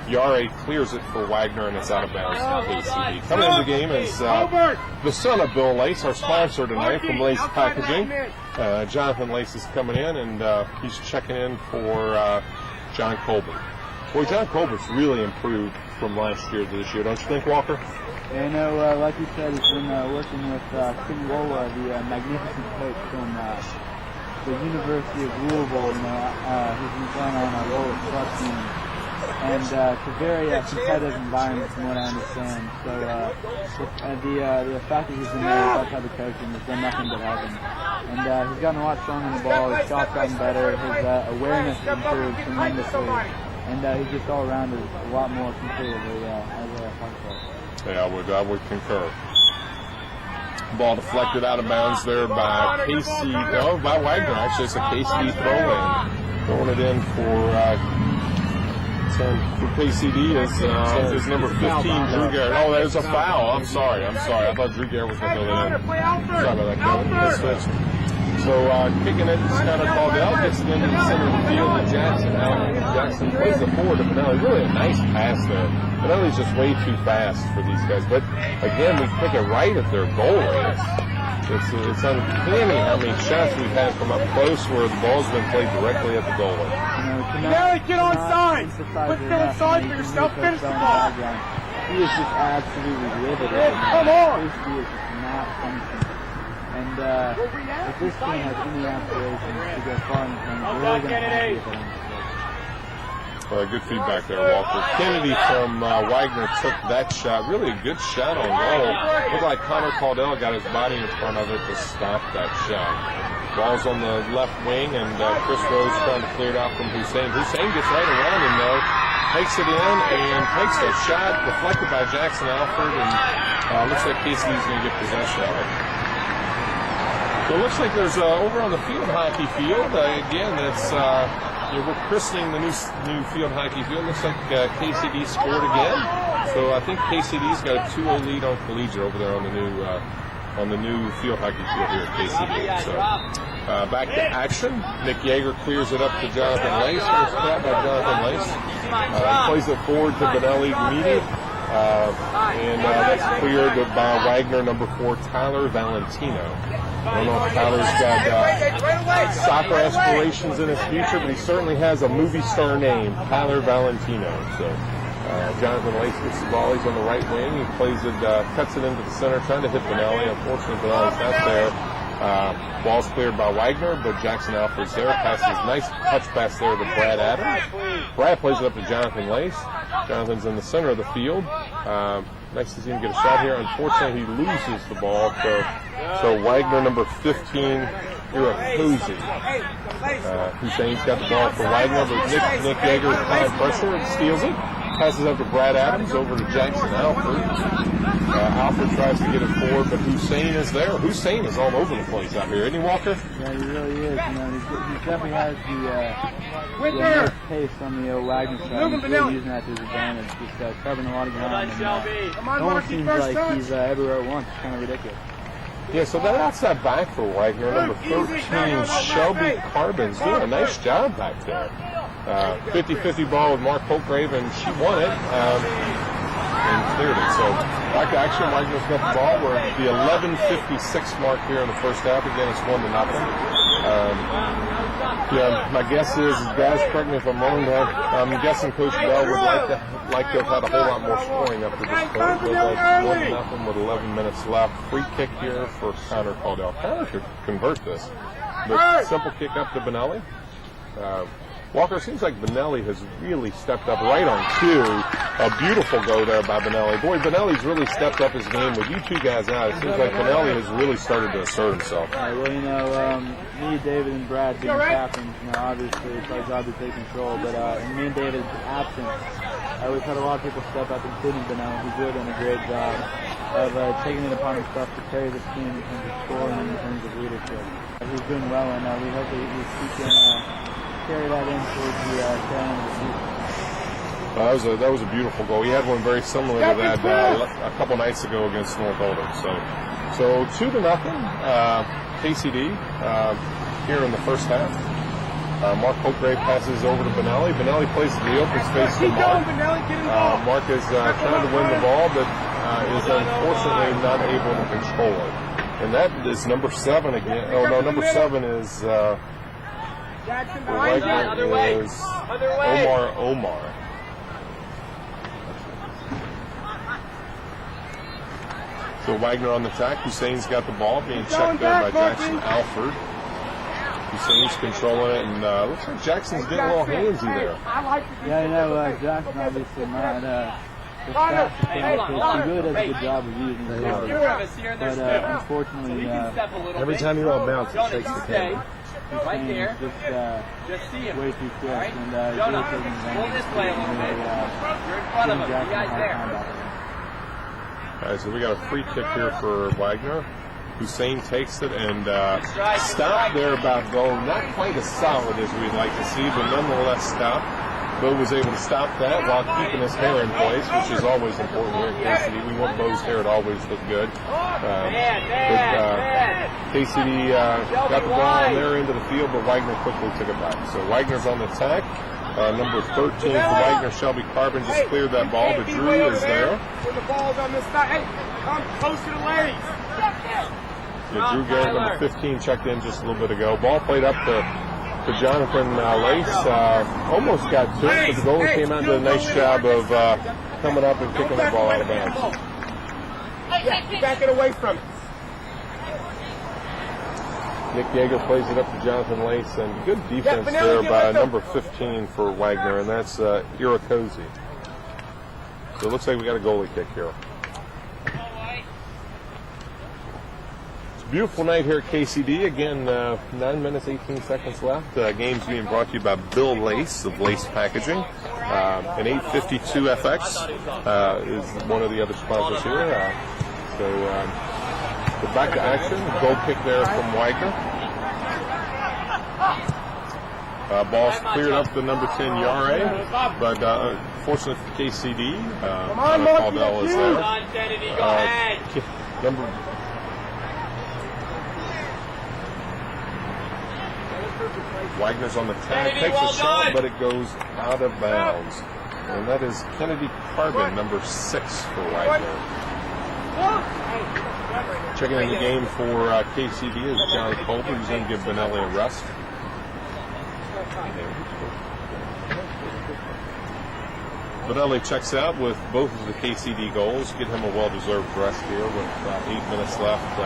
Yare clears it for Waggener and it's out of bounds to KCD. Coming into the game is the son of Bill Lace, our sponsor tonight from Lace Packaging. Jonathan Lace is coming in and he's checking in for John Colbert. Boy, John Colbert's really improved from last year to this year, don't you think, Walker? Yeah, like you said, he's been working with King Wola, the magnificent coach from the University of Louisville. He's been playing on a Lower Plus team. And it's a very competitive environment from what I understand. So the fact that he's been there with that type of coaching has done nothing but help him. And he's gotten a lot stronger on the ball. His shot's gotten better. His awareness has improved tremendously. And he's just all around a lot more competitively as a hockey player. Yeah, I would concur. Ball deflected out of bounds there by by Waggener. Actually, it's a KCD throw-in. Throwing it in for KCD is number 15, Drew Garrett. Oh, there's a foul. I'm sorry. I thought Drew Garrett was going to go in. Sorry about that, Kevin. So kicking it, Connor Caldell gets it into the center of the field to Jackson. Jackson plays it forward to Benelli. Really a nice pass there. Benelli's just way too fast for these guys. But again, we pick it right at their goal. It's uncanny how many shots we've had from up close where the ball's been played directly at the goalie. Benelli, get on side! Let's get inside for yourself. Finish the ball. He is just absolutely riveted. Come on! He is just not functioning. And if this team has any aspirations to go far in the game, we're really going to have to get them. Good feedback there, Walker. Kennedy from Waggener took that shot. Really a good shot on goal. Looked like Connor Caldell got his body in front of it to stop that shot. Ball's on the left wing, and Chris Rose trying to clear it out from Hussein. Hussein gets right around him, though. Takes it in and takes the shot, deflected by Jackson Alford, and looks like KCD's going to get possession of it. So it looks like there's over on the field hockey field. Again, it's we're christening the new field hockey field. Looks like KCD scored again. So I think KCD's got a 2-0 lead on Collegiate over there on the new field hockey field here at KCD. So back to action. Nick Yeager clears it up to Jonathan Lace. First caught by Jonathan Lace. He plays it forward to Benelli Meady. And that's cleared by Waggener, number 4, Tyler Valentino. I don't know if Tyler's got soccer aspirations in his future, but he certainly has a movie star name, Tyler Valentino. So Jonathan Lace gets the ball. He's on the right wing. He plays it, cuts it into the center, trying to hit Benelli. Unfortunately, Benelli's not there. Ball's cleared by Waggener, but Jackson Alford's there. Passes, nice touch pass there to Brad Adams. Brad plays it up to Jonathan Lace. Jonathan's in the center of the field. Nice to see him get a shot here. Unfortunately, he loses the ball. So Waggener, number 15, Irakozy. Hussein's got the ball for Waggener, but Nick Yeager high pressure and steals it. Passes up to Brad Adams, over to Jackson Alford. Alford tries to get it forward, but Hussein is there. Hussein is all over the place out here, isn't he, Walker? Yeah, he really is. He definitely has the pace on the Wagner side. He's really using that to his advantage. Just covering a lot of ground. And, it almost seems like he's everywhere at once. It's kind of ridiculous. Yeah, so that outside back for Waggener, number 13, Shelby Carbon's doing a nice job back there. 50-50 ball with Mark Holtgrave, and she won it and cleared it. So back to action. Wagner's got the ball. We're at the 11:56 mark here in the first half. Again, it's 1-0. Yeah, my guess is, guys, correct me if I'm wrong, I'm guessing Coach Bell would like to have had a whole lot more scoring up to this point. But that's 1-0 with 11 minutes left. Free kick here for Connor Caldwell. Connor should convert this. But simple kick up to Benelli. Walker, seems like Benelli has really stepped up right on cue. A beautiful go there by Benelli. Boy, Benelli's really stepped up his game. With you two guys out, it seems like Benelli has really started to assert himself. Well, you know, me, David, and Brad being captains, you know, obviously it's our job to take control. But in me and David's absence, we've had a lot of people step up, including Benelli, who's really done a great job of taking it upon himself to carry this team in terms of scoring and in terms of leadership. He's doing well, and we hope that he can carry that in towards the tail end of the season. That was a beautiful goal. He had one very similar to that a couple nights ago against North Oldham. So 2-0 KCD here in the first half. Mark Holtgrave passes over to Benelli. Benelli plays the open space to Mark. Mark is trying to win the ball, but is unfortunately not able to control it. And that is number 7 again. Oh no, number 7 is Omar. So Wagner on the attack. Hussein's got the ball, being checked there by Jackson Alford. Hussein's controlling it, and looks like Jackson's getting a little handsy there. Yeah, you know, Jackson obviously not the stats he really does a good job of using the ball. But unfortunately, every time you're on bounce, it shakes the camera. Right there. Just see him. Way too quick. Right? And Jonah, hold this way a little bit. You're in front of him. You guys there. All right, so we got a free kick here for Wagner. Hussein takes it and stopped there about goal. Not quite as solid as we'd like to see, but nonetheless stopped. Bo was able to stop that while keeping his hair in place, which is always important here at KCD. We want Bo's hair to always look good. KCD got the ball on their end of the field, but Wagner quickly took it back. So Wagner's on the attack. Number 13 for Wagner, Shelby Carbon, just cleared that ball, but Drew is there. The ball's on this side. Hey, come close to the lanes. Yeah, Drew Garrett, number 15, checked in just a little bit ago. Ball played up to Jonathan Lace. Almost got to it, but the goalie came out and did a nice job of coming up and kicking that ball out of bounds. Back it away from it. Nick Yeager plays it up to Jonathan Lace, and good defense there by number 15 for Wagner, and that's Irakozy. So it looks like we got a goalie kick here. Beautiful night here at KCD. Again, 9 minutes, 18 seconds left. Game's being brought to you by Bill Lace of Lace Packaging. And 852 FX is one of the other sponsors here. So back to action. Goal kick there from Wagner. Ball's cleared up to number 10, Yare. But fortunately for KCD, Connor Caldwell is there. Wagner's on the tag, takes a shot, but it goes out of bounds. And that is Kennedy Carbon, number 6 for Wagner. Checking in the game for KCD is John Colby, who's going to give Benelli a rest. Benelli checks out with both of the KCD goals, get him a well-deserved rest here with 8 minutes left.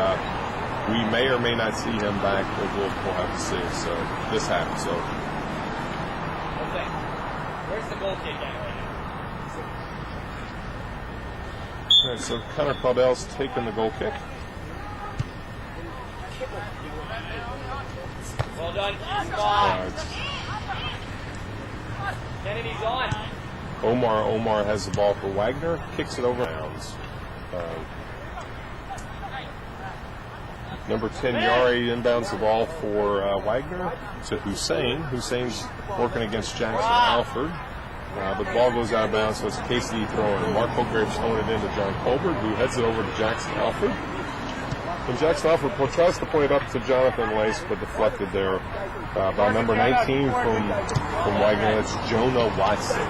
We may or may not see him back, but we'll have to see. So this happens. So. Okay. Where's the goal kick at right now? All right, so Connor Caldwell's taking the goal kick. Well done. Kennedy's on. Omar has the ball for Wagner, kicks it over bounds. Number 10, Yari inbounds the ball for Wagner to Hussein. Hussein's working against Jackson Alford. But the ball goes out of bounds, so it's a KCD throw-in. Mark Holgrave's throwing it into John Colbert, who heads it over to Jackson Alford. And Jackson Alford tries to play it up to Jonathan Lace, but deflected there by number 19 from Waggener. It's Jonah Watson.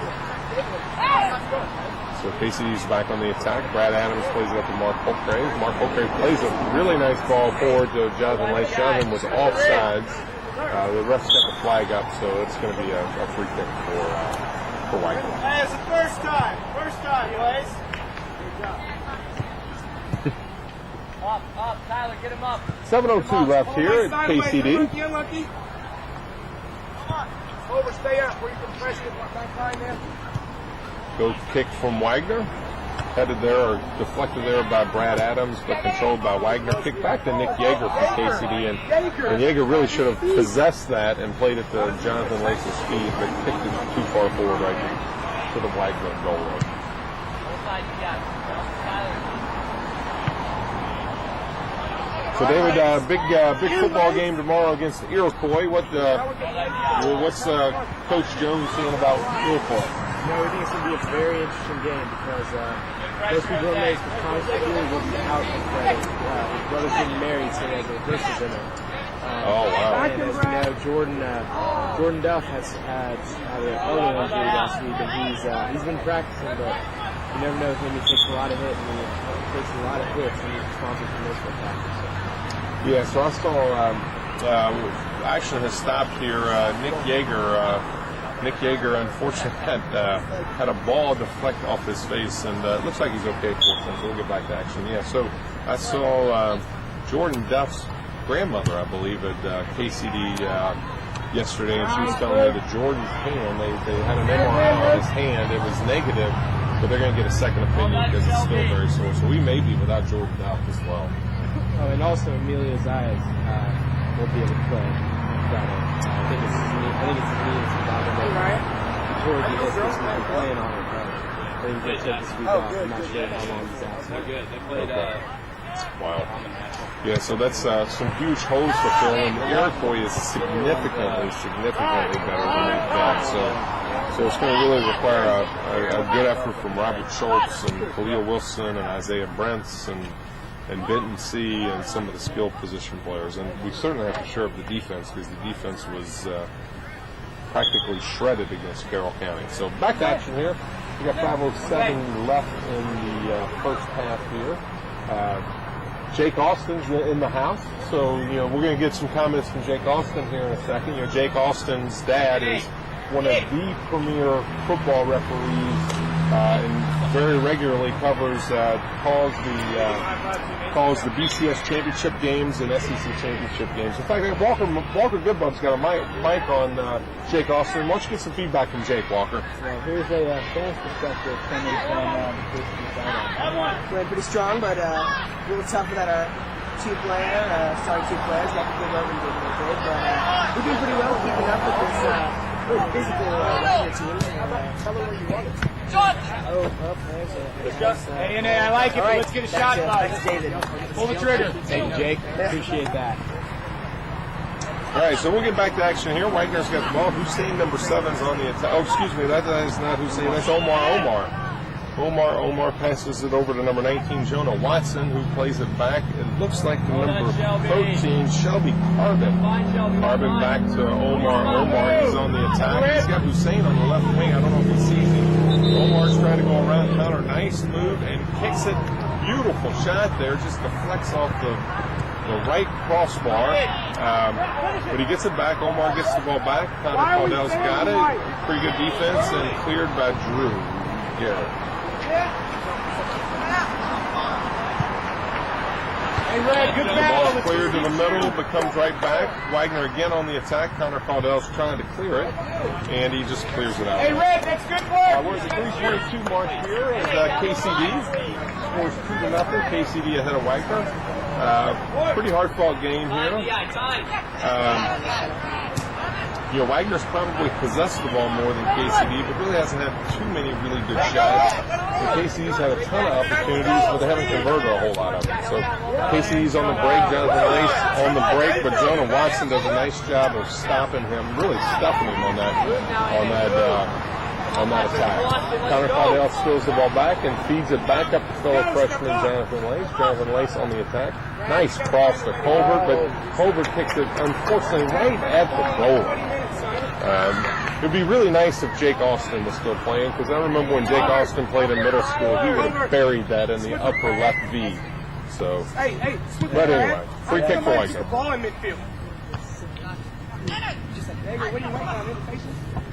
So KCD's back on the attack. Brad Adams plays it up to Mark Holcraig. Mark Holcraig plays a really nice ball forward to Jonathan Lace. Jonathan was offsides. The refs got the flag up, so it's going to be a free kick for Waggener. Hey, it's the first time, Lace. Up, Tyler, get him up. 7:02 left here at KCD. Unlucky. Come on. Over, stay up where you can press it back line there. Go kick from Waggener. Headed there or deflected there by Brad Adams, but controlled by Waggener. Kick back to Nick Yeager from KCD. And Yeager really should have possessed that and played it to Jonathan Lace's speed, but kicked it too far forward right to the Waggener goal line. So David, big football game tomorrow against Iroquois. What's Coach Jones saying about Iroquois? No, we think it's going to be a very interesting game because most people in Wisconsin will be out on Friday. His brother's getting married, so there's a versus in it. Oh, wow. And as you know, Jordan Duff has had an elbow injury last week, and he's been practicing, but you never know with him. He takes a lot of hits, and he takes a lot of hits, and he's responsible for most of the practice. Yeah, so I saw action has stopped here. Nick Yeager, unfortunately, had a ball deflect off his face, and it looks like he's okay, fortunately, so we'll get back to action. Yeah, so I saw Jordan Duff's grandmother, I believe, at KCD yesterday, and she was telling me that Jordan's hand, they had an MRI on his hand. It was negative, but they're going to get a second opinion because it's still very sore. So we may be without Jordan Duff as well. Oh, and also Emilio Zayas will be able to play on Friday. I think it's his knee that's bothering him. Before he hit this, he's been playing on it. I think he's going to take this week off. I'm not sure how long he's out. So good. They played. Wow. Yeah, so that's some huge holes to fill, and Iroquois is significantly better than they've got. So it's going to really require a good effort from Robert Schultz and Khalil Wilson and Isaiah Brents and Benton C. and some of the skilled position players. And we certainly have to shore up the defense because the defense was practically shredded against Carroll County. So back to action here. We got 5:07 left in the first half here. Jake Austin's in the house, so we're going to get some comments from Jake Austin here in a second. Jake Austin's dad is one of the premier football referees and very regularly calls the BCS championship games and SEC championship games. In fact, Walker Goodbum's got a mic on Jake Austin. Why don't you get some feedback from Jake, Walker? Well, here's a fan's perspective coming from the KCD side. Playing pretty strong, but a little tough without our two players, got the good over and good, but we're doing pretty well keeping up with this really physical team. Tell them where you want it. A&A, I like it, but let's get a shot, guys. Thanks, David. Pull the trigger. Thank you, Jake. Appreciate that. All right, so we'll get back to action here. Wagner's got the ball. Hussein, number 7's on the attack. Oh, excuse me, that is not Hussein. That's Omar. Omar passes it over to number 19, Jonah Watson, who plays it back. It looks like the number 13, Shelby Carbon. Carbon back to Omar. Omar is on the attack. He's got Hussein on the left wing. I don't know if he sees him. Omar's trying to go around counter. Nice move and kicks it. Beautiful shot there. Just deflects off the right crossbar. But he gets it back. Omar gets the ball back. Connor Caudell's got it. Pretty good defense and cleared by Drew Garrett. Hey, Red, good The battle. ball's cleared to the middle, but comes right back. Wagner again on the attack. Connor Caudell's trying to clear it, and he just clears it out. Hey, Red, that's good work. We're at the 3:22 mark here as KCD scores 2-0. KCD ahead of Wagner. Pretty hard-fought game here. Wagner's probably possessed the ball more than KCD, but really hasn't had too many really good shots. And KCD's had a ton of opportunities, but they haven't converted a whole lot of them. So KCD's on the break, Jonathan Lace on the break, but Jonah Watson does a nice job of stopping him, really stuffing him on that on that attack. Connor Fidel steals the ball back and feeds it back up to fellow freshman Jonathan Lace. Jonathan Lace on the attack. Nice cross to Colbert, but Colbert kicks it, unfortunately, right at the goal. It would be really nice if Jake Austin was still playing, because I remember when Jake Austin played in middle school, he would have buried that in the upper left V. So, but anyway, free kick for Waggener. Ball in midfield.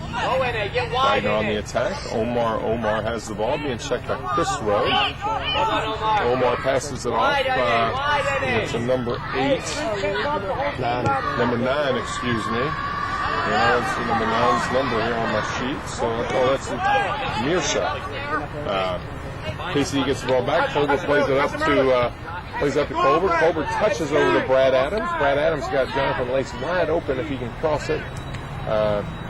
Waggener on the attack. Omar has the ball, being checked by Chris Rowe. Omar passes it off to number 8. Number 9, excuse me. And I don't see number 9's number here on my sheet. So, that's Mearshot. KCD gets the ball back. Colbert plays it up to Colbert. Colbert touches over to Brad Adams. Brad Adams got Jonathan Lace wide open if he can cross it.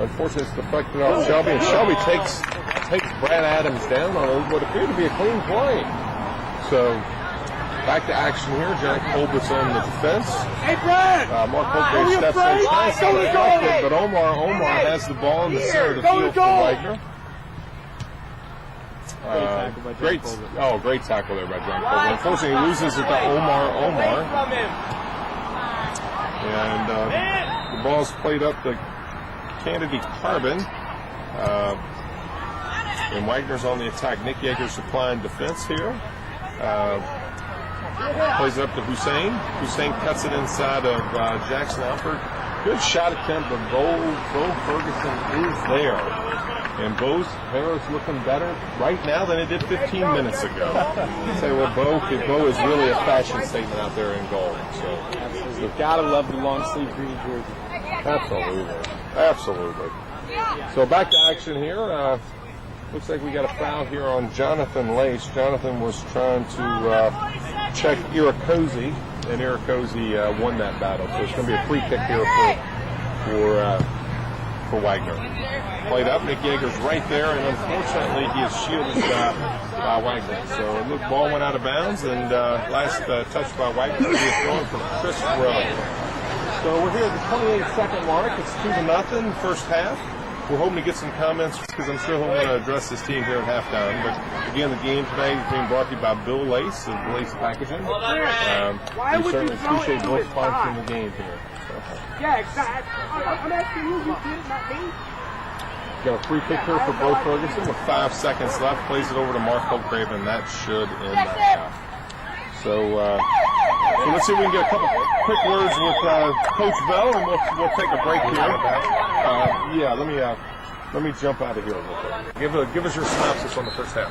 Unfortunately, it's deflected off Shelby, and Shelby takes Brad Adams down on what appeared to be a clean play. So, back to action here. John Colbert's on the defense. Hey, Brad! Mark Colbert steps in, tries to deflect it, but Omar has the ball in the center of the field for Waggener. Great tackle there by John Colbert. Unfortunately, he loses it to Omar. And the ball's played up to Kennedy Carbon. And Wagner's on the attack. Nick Yeager supplying defense here. Plays it up to Hussein. Hussein cuts it inside of Jackson Alford. Good shot attempt, but Bo Ferguson is there. And Bo's hair is looking better right now than it did 15 minutes ago. Say, well, Bo is really a fashion statement out there in goal. So You've got to love the long sleeve green jersey. Absolutely. So back to action here. Looks like we got a foul here on Jonathan Lace. Jonathan was trying to check Irakosi, and Irakosi won that battle. So it's going to be a free kick here for Waggener. Played up, Nick Yeager's right there, and unfortunately he is shielded by Waggener. So the ball went out of bounds, and last touch by Waggener is going for Chris Rowe. So we're here at the 28-second mark. It's 2-0 first half. We're hoping to get some comments because I'm sure he'll want to address this team here at halftime. But again, the game tonight is being brought to you by Bill Lace of Lace Packaging. We certainly appreciate both sponsoring the game here. Yeah, exactly. I'm asking you did, not me. Got a free kick here for Bo Ferguson with 5 seconds left. Plays it over to Mark Holtgrave, and that should end that half. So let's see if we can get a couple quick words with Coach Bell, and we'll take a break here. Let me jump out of here real quick. Give us your synopsis on the first half.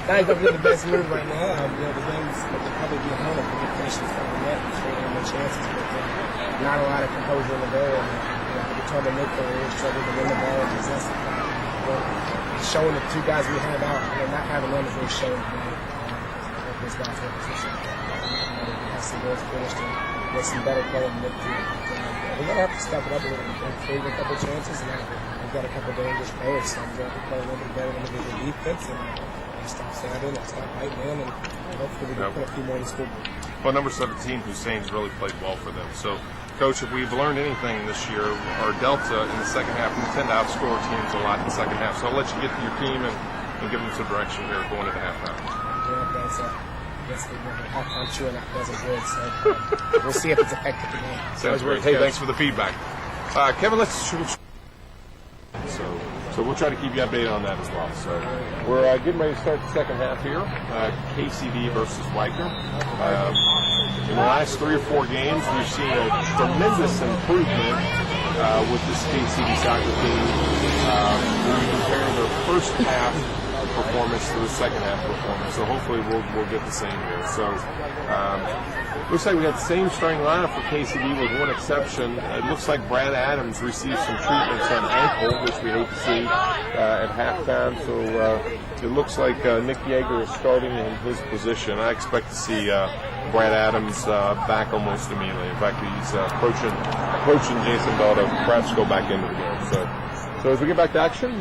Guys don't get the best move right now. The game's probably be home if we get finished from the net and creating more chances. But not a lot of composure in the goal. And we tried to make the really struggle to win the ball and possess it. Showing the two guys we have out, not having them is really showing those guys in position. We have some goals finished and get some better play in the midfield. We're going to have to step it up a little bit. We've created a couple chances, and we've got a couple of dangerous players, so we're going to have to play a little bit better than we did in defense and stop standing and stop fighting in, and hopefully we can put a few more in the school. Well, number 17, Hussein's really played well for them. So, Coach, if we've learned anything this year, our delta in the second half, we tend to outscore teams a lot in the second half. So I'll let you get to your team and give them some direction here going into halftime. That's the halftime sure that wasn't good, so we'll see if it's effective today. Sounds great. Hey, thanks for the feedback. Kevin, So we'll try to keep you updated on that as well. So we're getting ready to start the second half here. KCD versus Waggener. In the last 3 or 4 games, we've seen a tremendous improvement with this KCD soccer team when we compare their first half performance to the second half performance. So hopefully we'll get the same here. So looks like we got the same starting lineup for KCD with one exception. It looks like Brad Adams received some treatments on ankle, which we hate to see at halftime. So it looks like Nick Yeager is starting in his position. I expect to see Brad Adams back almost immediately. In fact, he's approaching Jason Bell to perhaps go back into the game. So as we get back to action,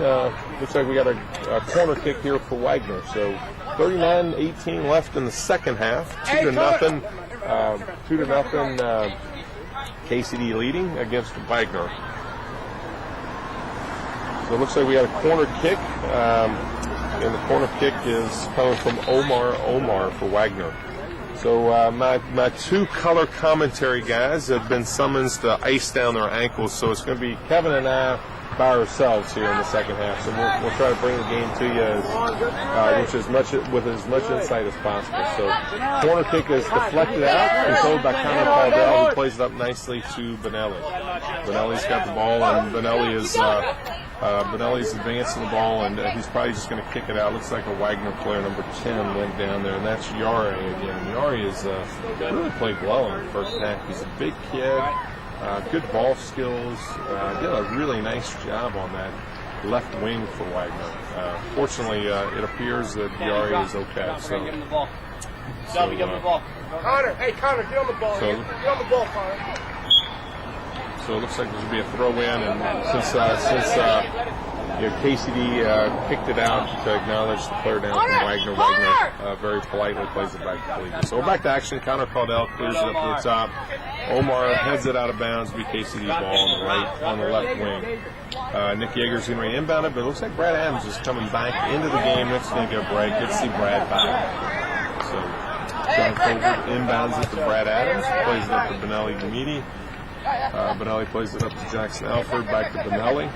looks like we got a corner kick here for Waggener. So 39-18 left in the second half. 2-0. 2-0. KCD leading against Waggener. So it looks like we had a corner kick, and the corner kick is coming from Omar for Waggener. So my two color commentary guys have been summoned to ice down their ankles, so it's going to be Kevin and I by ourselves here in the second half. So we'll try to bring the game to you with as much insight as possible. So corner kick is deflected out, controlled by Connor Caldwell, who plays it up nicely to Benelli. Benelli's got the ball, and Benelli's advancing the ball, and he's probably just going to kick it out. Looks like a Waggener player, number 10, went down there, and that's Yeager again. Yeager is really played well in the first half. He's a big kid. Good ball skills. Did a really nice job on that left wing for Waggener. Fortunately, it appears that Yeager is okay. Shelby, give him the ball. Connor, hey Connor, get on the ball. Get on the ball, Connor. So it looks like there's going to be a throw in, and since KCD kicked it out to acknowledge the player down from Waggener, Waggener very politely plays it back to Cleveland. So we're back to action. Connor Caldwell clears it up to the top. Omar heads it out of bounds. Be KCD's ball on the left wing. Nick Yeager's going to inbound it, but it looks like Brad Adams is coming back into the game. Nick's going to get a break. Good to see Brad back. So John Colbert inbounds it to Brad Adams, plays it up to Benelli Gamidi. Benelli plays it up to Jackson Alford, back to Benelli.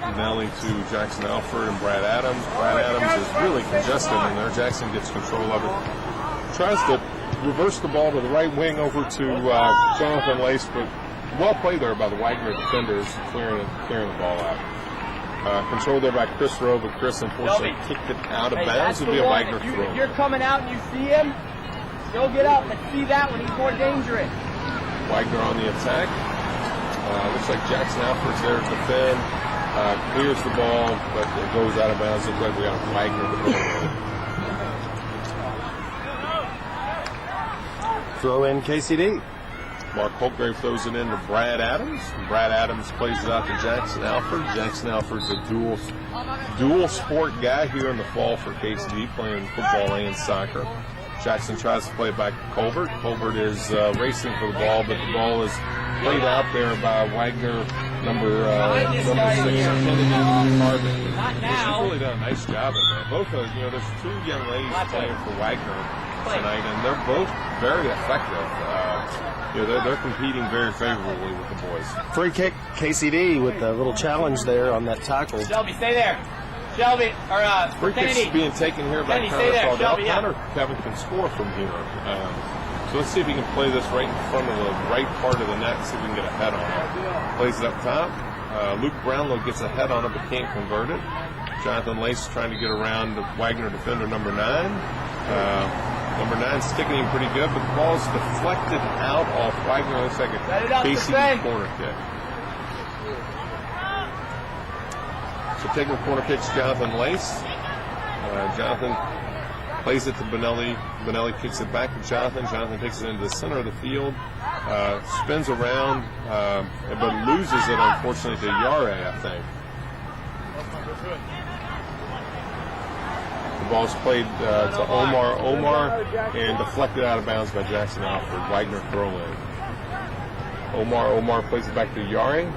Benelli to Jackson Alford and Brad Adams. Brad Adams is really congested in there. Jackson gets control of it. Tries to reverse the ball to the right wing over to Jonathan Lace, but well played there by the Waggener defenders, clearing the ball out. Controlled there by Chris Rowe, but Chris unfortunately kicked it out of bounds. It would be a Waggener throw. If you're coming out and you see him, go get up and see that when he's more dangerous. Waggener on the attack. Looks like Jackson Alford's there to defend. Clears the ball, but it goes out of bounds. Looks like we got Waggener defending. Throw in KCD. Mark Holtgrave throws it in to Brad Adams. Brad Adams plays it out to Jackson Alford. Jackson Alford's a dual sport guy here in the fall for KCD, playing football and soccer. Jackson tries to play it back to Colbert. Colbert is racing for the ball, but the ball is played out there by Waggener, number 6, Kennedy Carbon. She's really done a nice job in there. Both there's two young ladies playing for Waggener tonight, and they're both very effective. They're competing very favorably with the boys. Free kick, KCD with a little challenge there on that tackle. Shelby, stay there. Shelby, free kick's being taken here by Connor Caldwell. Connor Kevin can score from here. So let's see if he can play this right in front of the right part of the net and see if we can get a head on it. Plays it up top. Luke Brownlow gets a head on it but can't convert it. Jonathan Lace trying to get around the Waggener defender number 9. Number 9's sticking him pretty good, but the ball's deflected out off Waggener. Looks like a KCD corner kick. So taking the corner kicks, Jonathan Lace. Jonathan plays it to Benelli. Benelli kicks it back to Jonathan. Jonathan takes it into the center of the field, spins around, but loses it, unfortunately, to Yeager, I think. The ball's played to Omar, and deflected out of bounds by Jackson Alford. Waggener throw in. Omar plays it back to Yeager.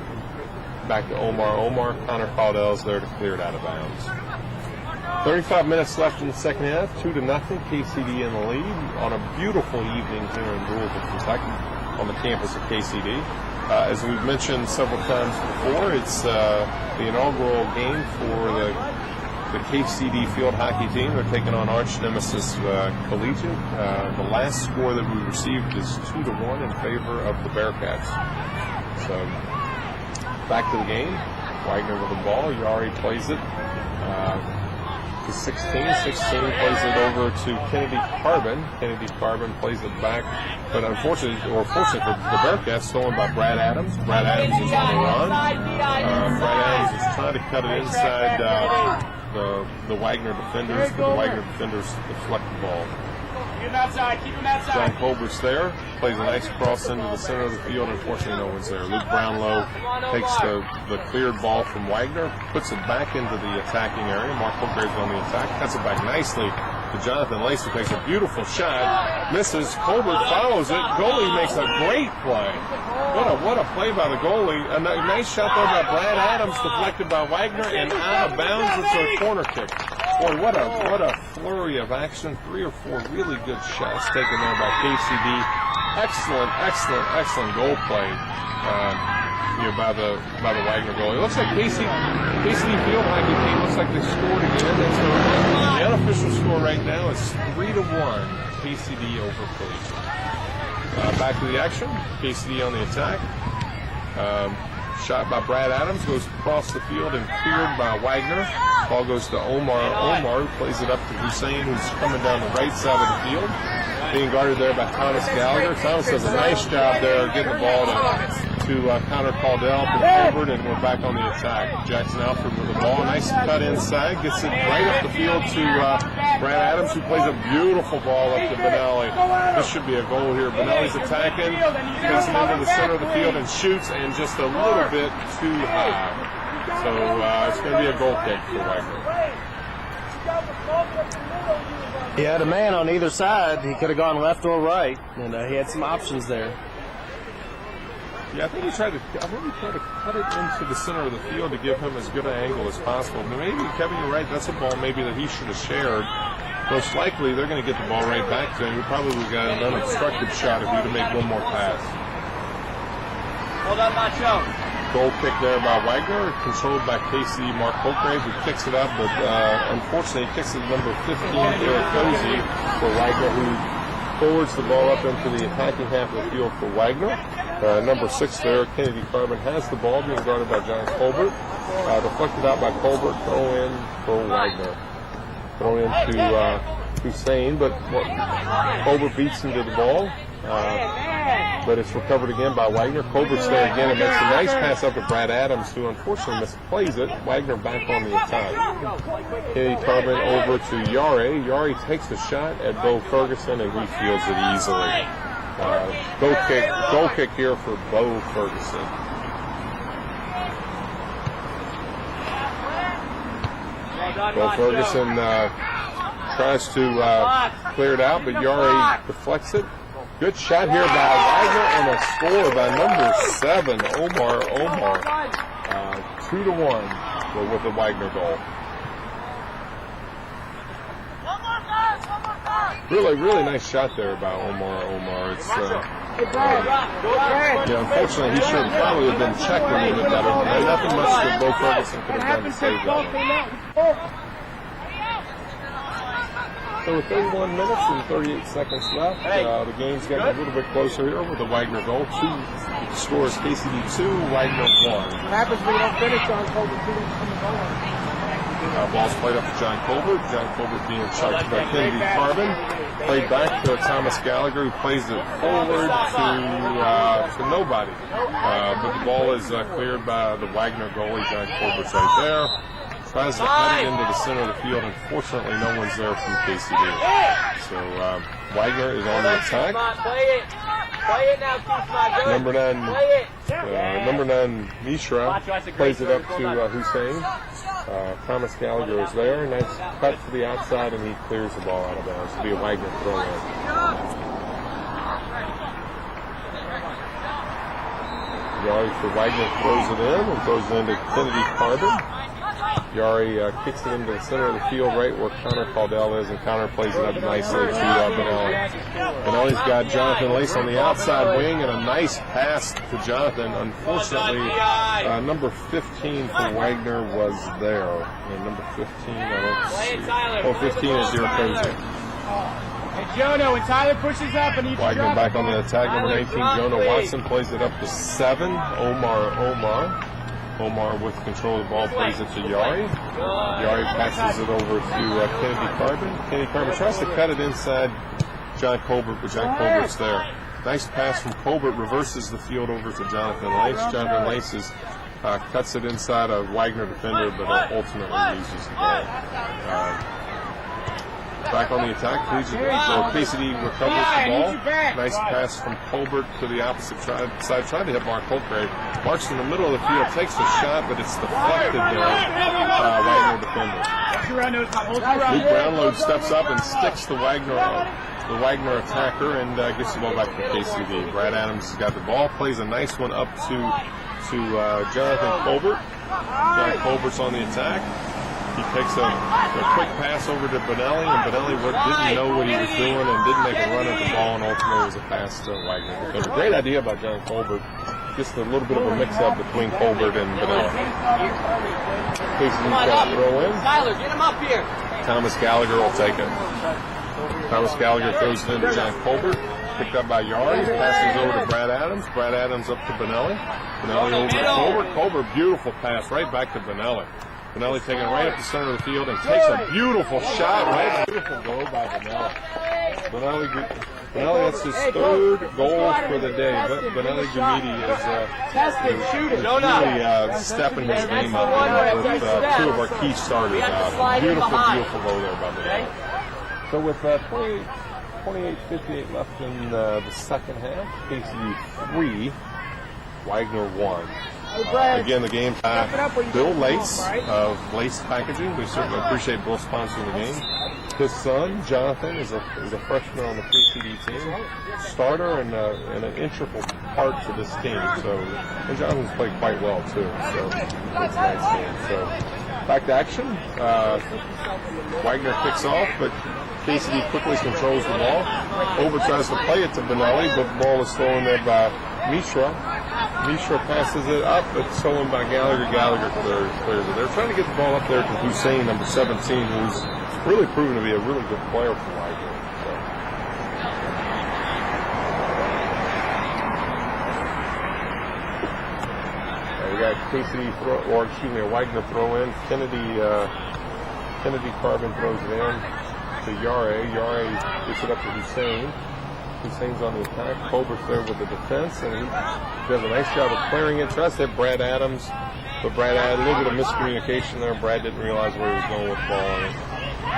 Back to Omar. Connor Caldwell's there to clear it out of bounds. 35 minutes left in the second half. 2-0. KCD in the lead on a beautiful evening here in Louisville, Kentucky, on the campus of KCD. As we've mentioned several times before, it's the inaugural game for the KCD field hockey team. They're taking on arch nemesis Collegiate. The last score that we received is 2-1 in favor of the Bearcats. So back to the game. Waggener with the ball. Yeager plays it to 16. 16 plays it over to Kennedy Carbon. Kennedy Carbon plays it back, but fortunately for the Bearcats, stolen by Brad Adams. Brad Adams is on the run. Brad Adams is trying to cut it inside the Waggener defenders, but the Waggener defenders deflect the ball. Keep him outside, keep him outside. John Colbert's there, plays a nice cross into the center of the field. Unfortunately, no one's there. Luke Brownlow takes the cleared ball from Waggener, puts it back into the attacking area. Mark Colgrave's on the attack, cuts it back nicely to Jonathan Lace, who takes a beautiful shot, misses. Colbert follows it. Goalie makes a great play. What a play by the goalie. A nice shot there by Brad Adams, deflected by Wagner, and out of bounds. It's a corner kick. Boy, what a flurry of action. 3 or 4 really good shots taken there by KCD. Excellent goal play here by the Wagner goalie. It looks like KCD field hockey team looks like they scored again. The unofficial score right now is 3-1. KCD over Collegiate. Back to the action. KCD on the attack. Shot by Brad Adams, goes across the field and cleared by Wagner. Ball goes to Omar. Omar plays it up to Hussein, who's coming down the right side of the field. Being guarded there by Thomas Gallagher. Thomas does a nice job there getting the ball to Connor Caldell, to Colbert, and we're back on the attack. Jackson Alfred with the ball. Nice cut inside. Gets it right up the field to Brad Adams, who plays a beautiful ball up to Benelli. This should be a goal here. Benelli's attacking. Gets him into the center of the field and shoots, and just a little bit too high. So it's going to be a goal kick for Wagner. He had a man on either side. He could have gone left or right, and he had some options there. Yeah, I think he tried to cut it into the center of the field to give him as good an angle as possible. Maybe, Kevin, you're right. That's a ball maybe that he should have shared. Most likely, they're going to get the ball right back to him. He probably got an unobstructed shot if he would make one more pass. Hold up, Macho. Goal kick there by Wagner, controlled by KC Mark Colgrave, who kicks it up, but unfortunately he kicks it to number 15, Eric Cozy, for Wagner, who forwards the ball up into the attacking half of the field for Wagner. Number 6 there, Kennedy Carbon, has the ball, being guarded by John Colbert. Deflected out by Colbert, throw in for Wagner. Throw in to Hussein, but Colbert beats him to the ball. But it's recovered again by Wagner. Colbert's there again and makes a nice pass up to Brad Adams, who unfortunately misplays it. Wagner back on the attack. Kennedy Carbon over to Yare. Yare takes a shot at Bo Ferguson, and he fields it easily. Goal kick here for Bo Ferguson. Bo Ferguson tries to clear it out, but Yare deflects it. Good shot here by Wagner, and a score by number 7, Omar. 2-1 with the Wagner goal. Really nice shot there by Omar. It's unfortunately he should probably have been checked a little bit better. And nothing much that Bo Ferguson could have done to save that one. So with 31 minutes and 38 seconds left, the game's getting a little bit closer here with the Wagner goal. The score is KCD 2, Wagner 1. What happens when you don't finish on Colbert 2 Ball's played up to John Colbert. John Colbert being checked by Kennedy Carbon. Played back to Thomas Gallagher, who plays it forward to nobody. But the ball is cleared by the Wagner goalie. John Colbert's right there. Tries to cut it into the center of the field. Unfortunately, no one's there from KCD. So Wagner is on the attack. Play it now, Number 9, Mishra, plays it up to Hussein. Thomas Gallagher is there. Nice cut to the outside, and he clears the ball out of bounds. It'll be a Wagner throw in. Yari for Wagner throws it in and throws it into Kennedy Carbon. Yari kicks it into the center of the field right where Connor Caldell is, and Connor plays it up nicely to Benelli. Benelli's got Jonathan Lace on the outside wing, and a nice pass to Jonathan. Unfortunately, number 15 for Wagner was there. And number 15, I don't see. 15 is Irakozy. Hey, Jonah, when Tyler pushes up and Wagner back on the attack. Number 19, Jonah Watson plays it up to 7. Omar with control of the ball plays it to Yari. Yari passes it over to Kennedy Carbon. Kennedy Carbon tries to cut it inside John Colbert, but John Colbert's there. Nice pass from Colbert, reverses the field over to Jonathan Lace. Jonathan Lace cuts it inside a Wagner defender, but ultimately loses the ball. Back on the attack, KCD recovers the ball. Nice pass from Colbert to the opposite side, trying to hit Mark Colgrave. Mark's in the middle of the field, takes a shot, but it's deflected there by Wagner defender. Luke Brownload steps up and sticks the Waggener attacker and gets the ball back to KCD. Brad Adams has got the ball, plays a nice one up to Jonathan Colbert. Jonathan Colbert's on the attack. He takes a quick pass over to Benelli, and Benelli didn't know what he was doing and didn't make a run at the ball, and ultimately it was a pass to Waggener. So a great idea by Jonathan Colbert. Just a little bit of a mix-up between Colbert and Benelli. KCD's got to throw in. Tyler, get him up here. Thomas Gallagher will take it. Thomas Gallagher throws it into John Colbert. Picked up by Yari. Passes over to Brad Adams. Brad Adams up to Benelli. Benelli over to Colbert. Colbert, beautiful pass right back to Benelli. Benelli taking it right up the center of the field and takes a beautiful shot. Right, beautiful goal by Benelli. Benelli, that's his third goal for the day. But Benelli Gamidi is really stepping his game up with two of our key starters out. Beautiful goal there by Benelli. So with 28:58 left in the second half, KCD 3, Waggener 1. Again, the game Bill Lace of Lace Packaging. We certainly appreciate Bill sponsoring the game. His son, Jonathan, is a freshman on the KCD team, starter and an integral part to this team. So, and Jonathan's played quite well too. So it's a nice game. So back to action. Waggener kicks off, but KCD quickly controls the ball. Over tries to play it to Benelli, but the ball is stolen there by Mishra. Mishra passes it up, but stolen by Gallagher. Gallagher clears it. They're trying to get the ball up there to Hussein, number 17, who's really proven to be a really good player for Waggener. So. We got KCD Waggener throw in. Kennedy Carbon throws it in to Yare. Yare gets it up to Hussein. Hussein's on the attack. Colbert's there with the defense, and he does a nice job of clearing it. Tries to hit Brad Adams, but Brad had a little bit of miscommunication there. Brad didn't realize where he was going with the ball, and it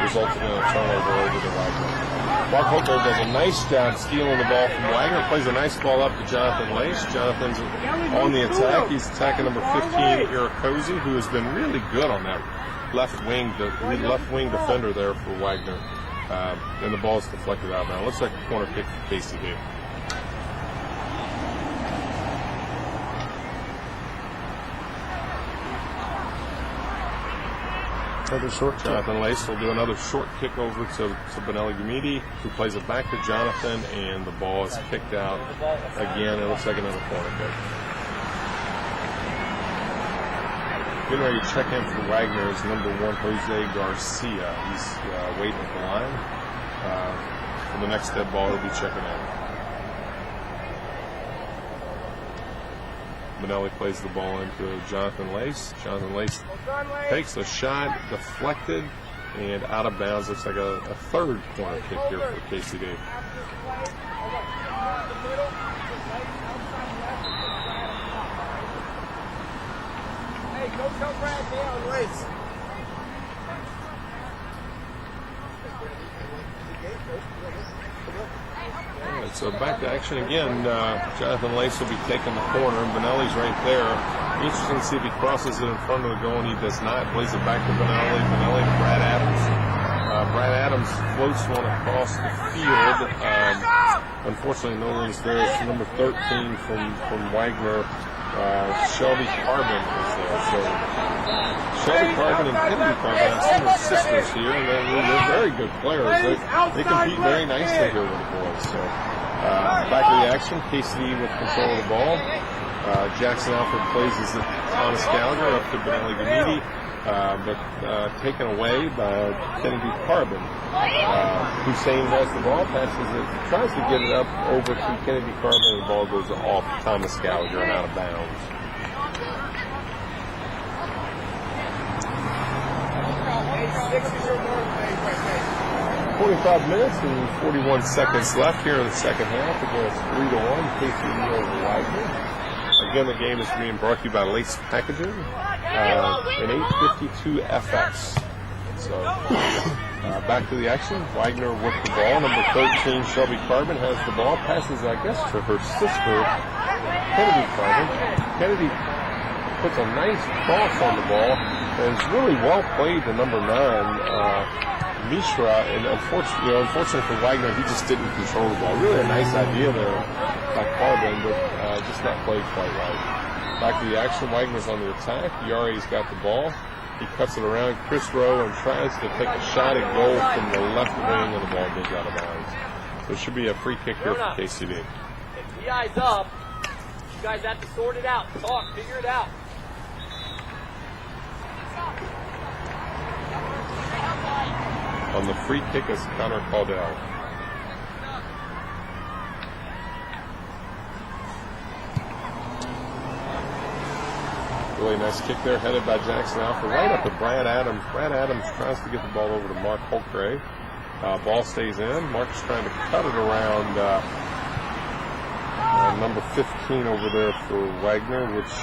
resulted in a turnover over to Waggener. Mark Holker does a nice job stealing the ball from Waggener. Plays a nice ball up to Jonathan Lace. Jonathan's on the attack. He's attacking number 15, Irakozy, who has been really good on that left wing defender there for Waggener. And the ball is deflected out now. Looks like a corner kick for KCD. Another short. Jonathan Lace will do another short kick over to Benelli Gamidi, who plays it back to Jonathan, and the ball is kicked out again. It looks like another corner kick. Getting ready to check in for Waggener is number 1, Jose Garcia. He's waiting at the line. For the next dead ball, he'll be checking in. Benelli plays the ball into Jonathan Lace. Jonathan Lace takes a shot, deflected, and out of bounds. Looks like a third corner kick here for KCD. Go tell Brad down, Lace. All right, so back to action again. Jonathan Lace will be taking the corner, and Benelli's right there. Interesting to see if he crosses it in front of the goal, and he does not. Plays it back to Benelli. Benelli to Brad Adams. Brad Adams floats one across the field. Unfortunately, no one's there. It's number 13 from Waggener. Shelby Carbon is there. So Shelby Carbon and Kennedy Carbon have similar sisters here, and they're very good players. They compete very nicely here with the boys. So back to the action. KCD with control of the ball. Jackson Alford plays as Thomas Gallagher up to Benelli Gamidi, but taken away by Kennedy Carbon. Hussein has the ball, passes it, tries to get it up over to Kennedy Carbon, and the ball goes off Thomas Gallagher and out of bounds. Hey, 45 minutes and 41 seconds left here in the second half. Again, it's 3-1. KCD over Waggener. Again, the game is being brought to you by Lace Packaging and 852 FX. So back to the action. Waggener with the ball. Number 13, Shelby Carbon, has the ball. Passes, I guess, to her sister, Kennedy Carbon. Kennedy puts a nice cross on the ball, and it's really well played to number 9, Mishra, and unfortunately for Waggener, he just didn't control the ball. Really a nice idea there by Carbon, but just not played quite right. Back to the action, Wagner's on the attack. Yari's got the ball. He cuts it around Chris Rowe and tries to take a shot at goal from the left wing, and the ball goes out of bounds. So it should be a free kick here for KCD. PI's up. You guys have to sort it out. Talk, figure it out. On the free kick is Connor Caldell. Really nice kick there, headed by Jackson Alford, right up to Brad Adams. Brad Adams tries to get the ball over to Mark Holtgrave. Ball stays in. Mark's trying to cut it around number 15 over there for Waggener, which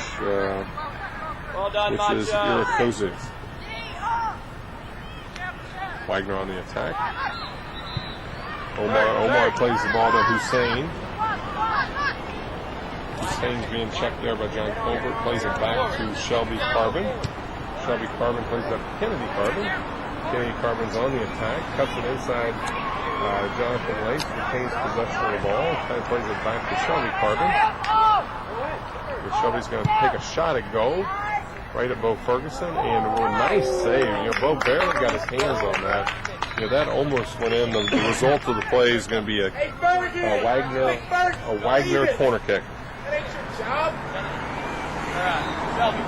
Well done, is Irakozic. Waggener on the attack. Omar plays the ball to Hussein. Hussein's being checked there by John Colbert. Plays it back to Shelby Carbon. Shelby Carbon plays it up to Kennedy Carbon. Kennedy Carbon's on the attack. Cuts it inside. Jonathan Lace retains possession of the ball. Plays it back to Shelby Carbon. And Shelby's going to take a shot at goal. Right at Bo Ferguson, and a nice save. Bo barely got his hands on that. That almost went in. The result of the play is going to be a Waggener corner kick. That ain't your job. All right, Shelby.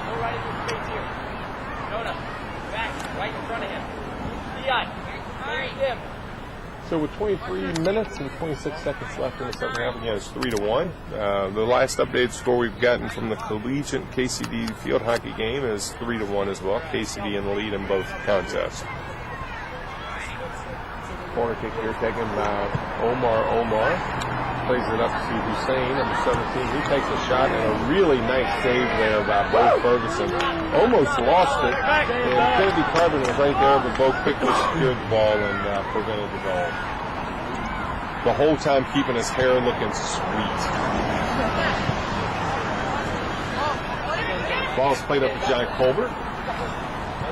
Go right into his face here. Jonah, back, right in front of him. PI, here's him. So with 23 minutes and 26 seconds left in the second half, again, it's 3-1. The last updated score we've gotten from the collegiate KCD field hockey game is 3-1 as well. KCD in the lead in both contests. Corner kick here taken by Omar. Plays it up to Hussein, number 17. He takes a shot and a really nice save there by Bo Ferguson. Almost lost it, and Kennedy Carbon was right there, but Bo quickly secured the ball and prevented the goal. The whole time keeping his hair looking sweet. Ball's played up to John Colbert.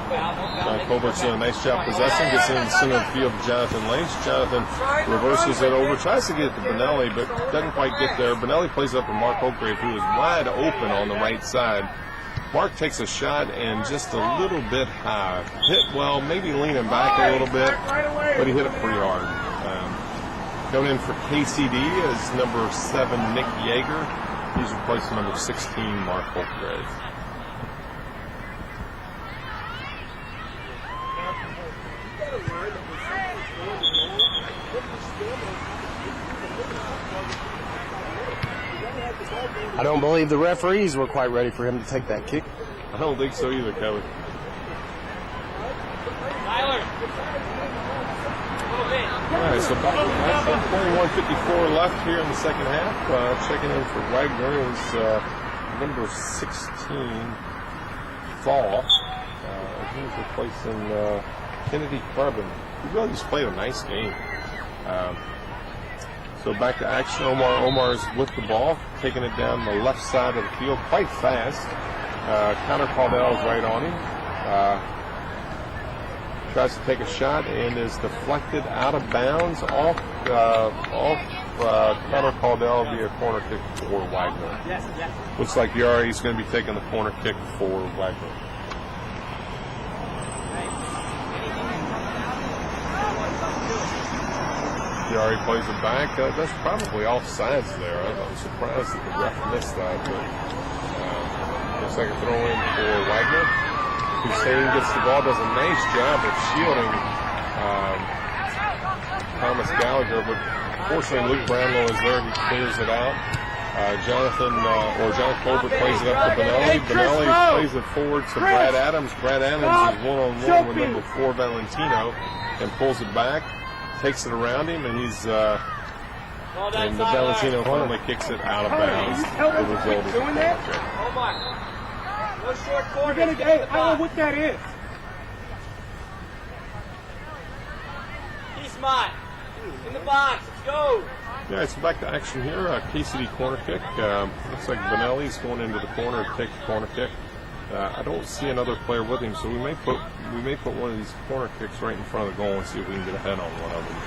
John Colbert's doing a nice job possessing, gets in the center of the field to Jonathan Lace. Jonathan reverses it over, tries to get it to Benelli, but doesn't quite get there. Benelli plays it up to Mark Holtgrave, who is wide open on the right side. Mark takes a shot and just a little bit high. Hit well, maybe leaning back a little bit, but he hit it pretty hard. Going in for KCD is number 7, Nick Yeager. He's replacing number 16, Mark Holtgrave. I don't believe the referees were quite ready for him to take that kick. I don't think so either, Kevin. Tyler. All right, so back 21:54 left here in the second half. Checking in for Waggener is number 16, Thaw. He's replacing Kennedy Carbon. He really just played a nice game. So back to action. Omar's with the ball, taking it down the left side of the field quite fast. Connor Caldell is right on him. Tries to take a shot and is deflected out of bounds off Connor Caldell via a corner kick for Waggener. Looks like Yari's going to be taking the corner kick for Waggener. Yari plays it back. That's probably offsides there. I'm surprised that the ref missed that, but looks like a throw in for Waggener. Hussein gets the ball, does a nice job of shielding Thomas Gallagher, but fortunately Luke Brownlow is there. He clears it out. John Colbert plays it up to Benelli. Benelli plays it forward to Brad Adams. Brad Adams is one-on-one with number 4 Valentino and pulls it back. Takes it around him, and he's and the Valentino finally kicks it out of bounds. The result is a corner kick. No short corner. I don't know what that is. He's mine. In the box, let's go. Yeah, it's back to action here. KCD corner kick. Looks like Benelli's going into the corner to take the corner kick. I don't see another player with him, so we may put one of these corner kicks right in front of the goal and see if we can get a head on one of them.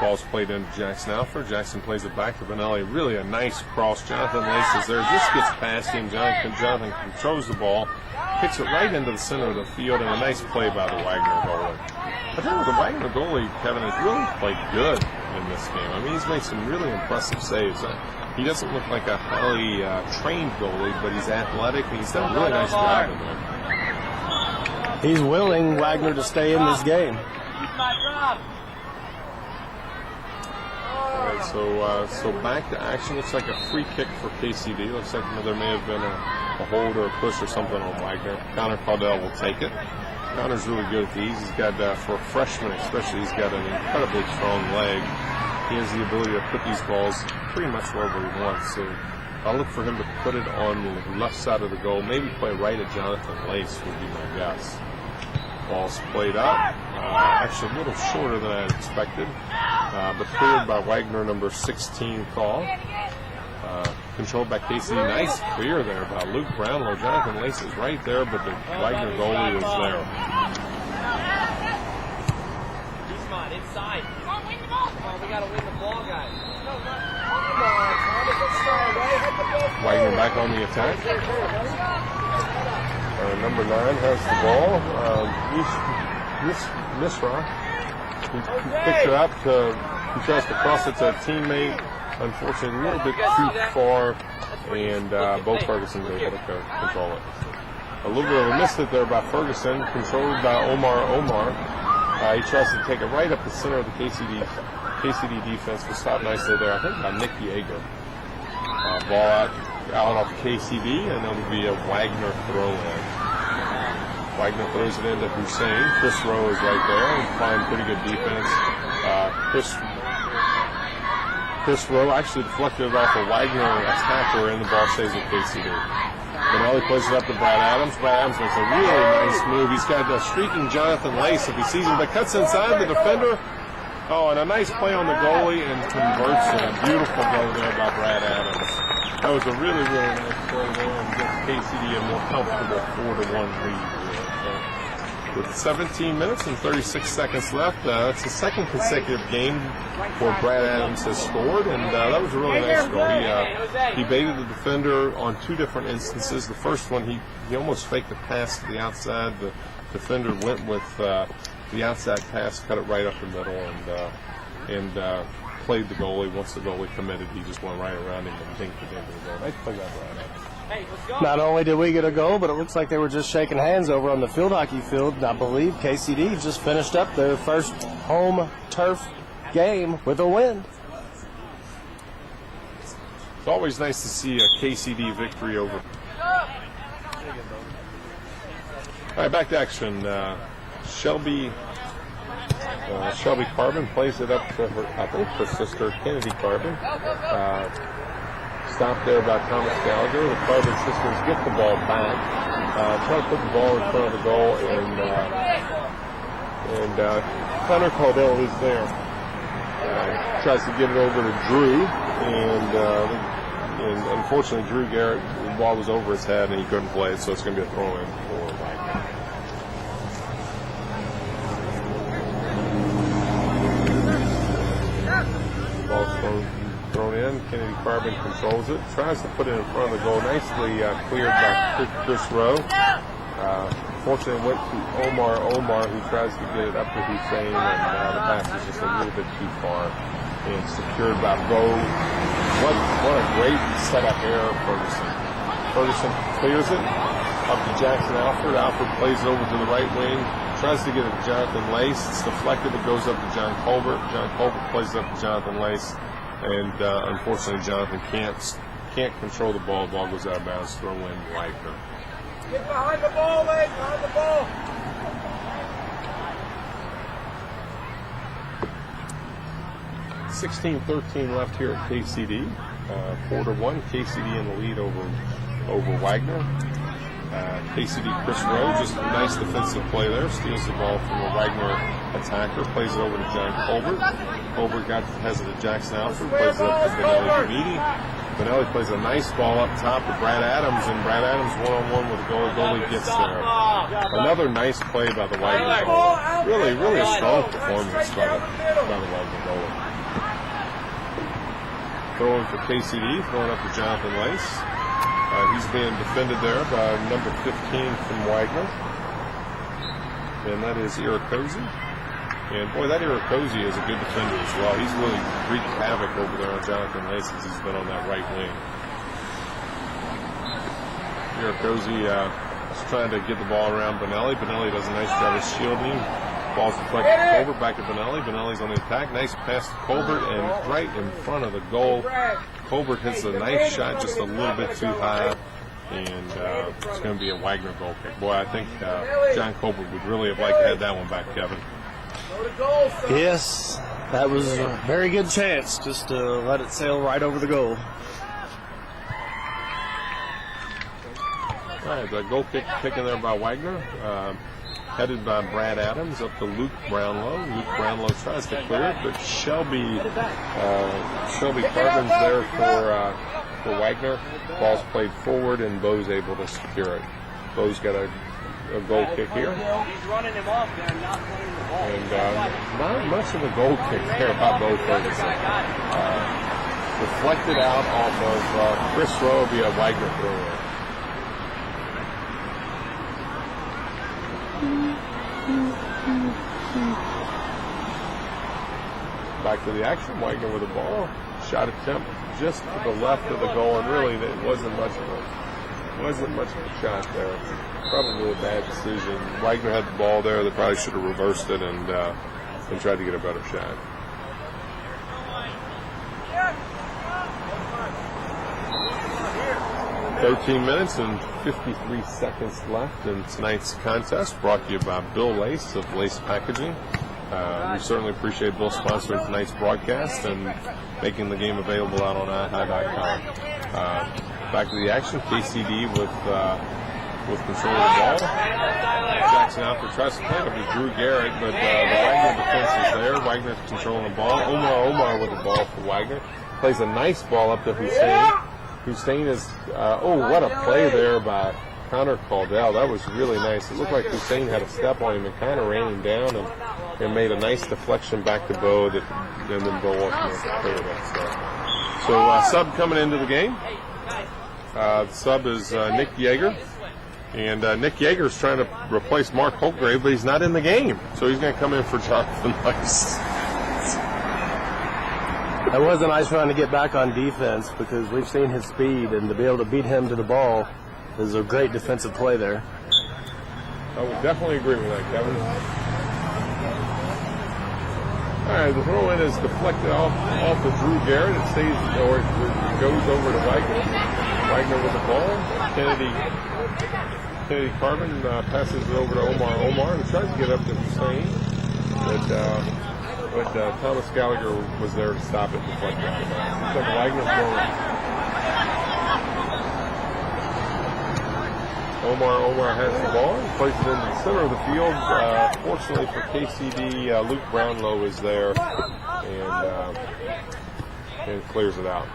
Ball's played into Jackson Alford. Jackson plays it back to Benelli. Really a nice cross. Jonathan Lace is there. Just gets past him. Jonathan controls the ball, kicks it right into the center of the field, and a nice play by the Waggener goalie. I think the Waggener goalie, Kevin, has really played good in this game. I mean, he's made some really impressive saves. He doesn't look like a highly trained goalie, but he's athletic, and he's done a really nice job in there. He's willing Waggener to stay in this game. He's my job. All right, so back to action. Looks like a free kick for KCD. Looks like there may have been a hold or a push or something on Waggener. Connor Caudell will take it. Connor's really good at these. He's got, for a freshman especially, he's got an incredibly strong leg. He has the ability to put these balls pretty much wherever he wants. So I'll look for him to put it on the left side of the goal. Maybe play right at Jonathan Lace would be my guess. Ball's played up. Actually a little shorter than I had expected. But cleared by Waggener, number 16 call. Controlled by KCD. Nice clear there by Luke Brownlow. Jonathan Lace is right there, but the Waggener goalie is there. He's mine, inside. Come on, win the ball. Come on, we gotta win the ball, guys. Waggener back on the attack. Number 9 has the ball. Misra. He picks it up. He tries to cross it to a teammate. Unfortunately, a little bit too far, and Bo Ferguson was able to control it. A little bit of a miss there by Ferguson, controlled by Omar. He tries to take it right up the center of the KCD defense, was stopped nicely there, I think, by Nick Yeager. Ball out off KCD, and it'll be a Waggener throw-in. Waggener throws it into Hussein. Chris Rowe is right there, and fine, pretty good defense. Chris Rowe actually deflected it off a Waggener attacker, and the ball stays with KCD. Benelli plays it up to Brad Adams. Brad Adams makes a really nice move. He's got a streaking Jonathan Lace if he sees him, but cuts inside the defender. Oh, and a nice play on the goalie and converts it. A beautiful goal there by Brad Adams. That was a really, really nice play there and gives KCD a more comfortable 4-1 lead. With 17 minutes and 36 seconds left, it's the second consecutive game where Brad Adams has scored, and that was a really nice goal. He baited the defender on 2 different instances. The first one, he almost faked a pass to the outside. The defender went with the outside pass, cut it right up the middle, and played the goalie. Once the goalie committed, he just went right around him and dinked it into the goal. Nice play by Brad Adams. Hey, let's go. Not only did we get a goal, but it looks like they were just shaking hands over on the field hockey field. I believe KCD just finished up their first home turf game with a win. It's always nice to see a KCD victory over. All right, back to action. Shelby Carbon plays it up to her sister, Kennedy Carbon. Stopped there by Thomas Gallagher. The Carbon sisters get the ball back, try to put the ball in front of the goal, and Connor Caudell is there. Tries to get it over to Drew, and unfortunately Drew Garrett, the ball was over his head and he couldn't play it, so it's going to be a throw-in for Waggener. Ball's thrown in. Kennedy Carbon controls it. Tries to put it in front of the goal. Nicely cleared by Chris Rowe. Fortunately, went to Omar, who tries to get it up to Hussein, and the pass is just a little bit too far. And secured by Bo. What a great setup error, Ferguson. Ferguson clears it up to Jackson Alford. Alford plays it over to the right wing. Tries to get it to Jonathan Lace. It's deflected. It goes up to John Colbert. John Colbert plays it up to Jonathan Lace. And unfortunately, Jonathan can't control the ball. The ball goes out of bounds. Throw in Waggener. Get behind the ball, Lane. Behind the ball. 16-13 left here at KCD. 4-1. KCD in the lead over Waggener. KCD Chris Rowe, just a nice defensive play there. Steals the ball from a Waggener attacker. Plays it over to John Colbert. Colbert has it to Jackson Alford. Plays it up to Benelli Gamiti. Benelli plays a nice ball up top to Brad Adams, and Brad Adams one-on-one with the goalie. Goalie gets there. Another nice play by the Waggener goalie. Really a strong performance by the Waggener goalie. Throwing for KCD, throwing up to Jonathan Lace. He's being defended there by number 15 from Waggener. And that is Irakosi. And boy, that Irakosi is a good defender as well. He's really wreaked havoc over there on Jonathan Lace as he's been on that right wing. Irakosi is trying to get the ball around Benelli. Benelli does a nice job of shielding. Ball's deflected to Colbert, back to Benelli. Benelli's on the attack. Nice pass to Colbert, and right in front of the goal. Colbert hits a nice shot just a little bit too high, and it's going to be a Waggener goal kick. Boy, I think John Colbert would really have liked to have that one back, Kevin. Yes, that was a very good chance just to let it sail right over the goal. All right, the goal kick taken there by Waggener. Headed by Brad Adams up to Luke Brownlow. Luke Brownlow tries to clear it, but Shelby Carbon's there for Waggener. Ball's played forward, and Bo's able to secure it. Bo's got a goal kick here. He's running him off there, not playing the ball. And not much of a goal kick there by Bo Ferguson. Deflected out off of Chris Rowe via Waggener throw. Back to the action. Waggener with the ball. Shot attempt just to the left of the goal, and really it wasn't much of a shot there. Probably a bad decision. Waggener had the ball there. They probably should have reversed it and tried to get a better shot. "13 minutes and 53 seconds left in tonight's contest, brought to you by Bill Lace of Lace Packaging. We certainly appreciate Bill sponsoring tonight's broadcast and making the game available out on iHigh.com. Back to the action. KCD with control of the ball. Jackson Alford tries to play it up to Drew Garrett, but the Waggener defense is there. Wagner controlling the ball. Omar with the ball for Waggener. Plays a nice ball up to Hussein. Hussein is, what a play there by Connor Caldell. That was really nice. It looked like Hussein had a step on him and kind of ran him down and made a nice deflection back to Bo, and then Bo ultimately cleared it. So sub coming into the game. The sub is Nick Yeager. And Nick Yeager is trying to replace Mark Holtgrave, but he's not in the game. So he's going to come in for Jonathan Lace. That was a nice run to get back on defense because we've seen his speed, and to be able to beat him to the ball is a great defensive play there. I would definitely agree with that, Kevin. All right, the throw-in is deflected off of Drew Garrett. It stays, or it goes over to Wagner. Wagner with the ball. Kennedy Carbon passes it over to Omar and tries to get up to Hussein, but Thomas Gallagher was there to stop it. Deflected. So Wagner forward. Omar has the ball and places it in the center of the field. Fortunately for KCD, Luke Brownlow is there and clears it out.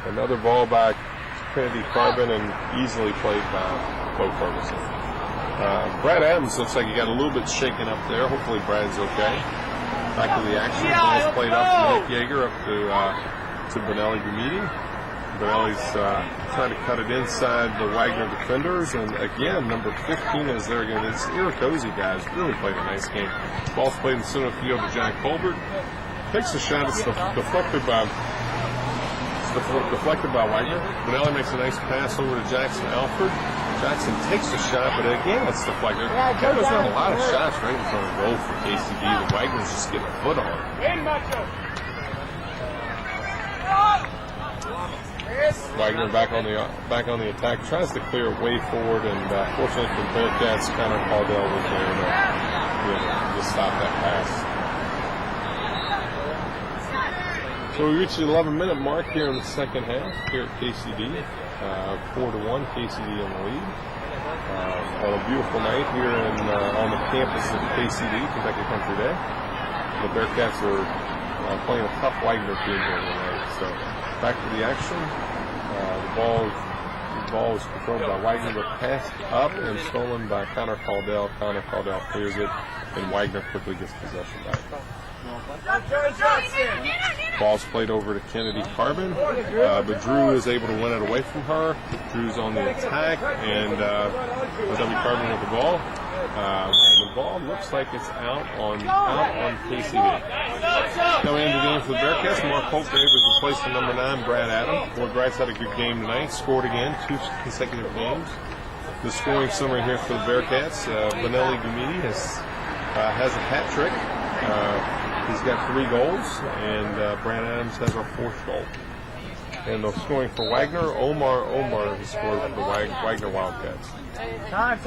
Another ball by Kennedy Carbon and easily played by Bo Ferguson. Brad Adams looks like he got a little bit shaken up there. Hopefully Brad's okay. Back to the action. Ball's played up from Nick Yeager up to Benelli Gamiti. Benelli's trying to cut it inside the Wagner defenders, and again, number 15 is there again. It's Irakosi, guys. Really played a nice game. Ball's played in the center field to John Colbert. Takes a shot. It's deflected by Wagner. Benelli makes a nice pass over to Jackson Alford. Jackson takes a shot, but again, it's deflected. There's not a lot of shots right in front of the goal for KCD. The Wagners just get a foot on it. Wagner back on the attack, tries to clear way forward, and fortunately for the Bearcats, Connor Caldell was there to stop that pass. So we reached the 11-minute mark here in the second half here at KCD. 4-1, KCD in the lead. On a beautiful night here on the campus of KCD, Kentucky Country Day. The Bearcats are playing a tough Waggener team here tonight. So back to the action. The ball is controlled by Waggener, but passed up and stolen by Connor Caldell. Connor Caldell clears it, and Waggener quickly gets possession back. Ball's played over to Kennedy Carbon, but Drew is able to win it away from her. Drew's on the attack, and W. Carbon with the ball. And the ball looks like it's out on KCD. Coming into the game for the Bearcats, Mark Holtgrave was replaced for number 9, Brad Adams. Ward Wright's had a good game tonight, scored again, 2 consecutive games. The scoring summary here for the Bearcats, Benelli Gumidi has a hat trick. He's got 3 goals, and Brad Adams has our 4th goal. And the scoring for Waggener, Omar has scored for the Waggener Wildcats. Time.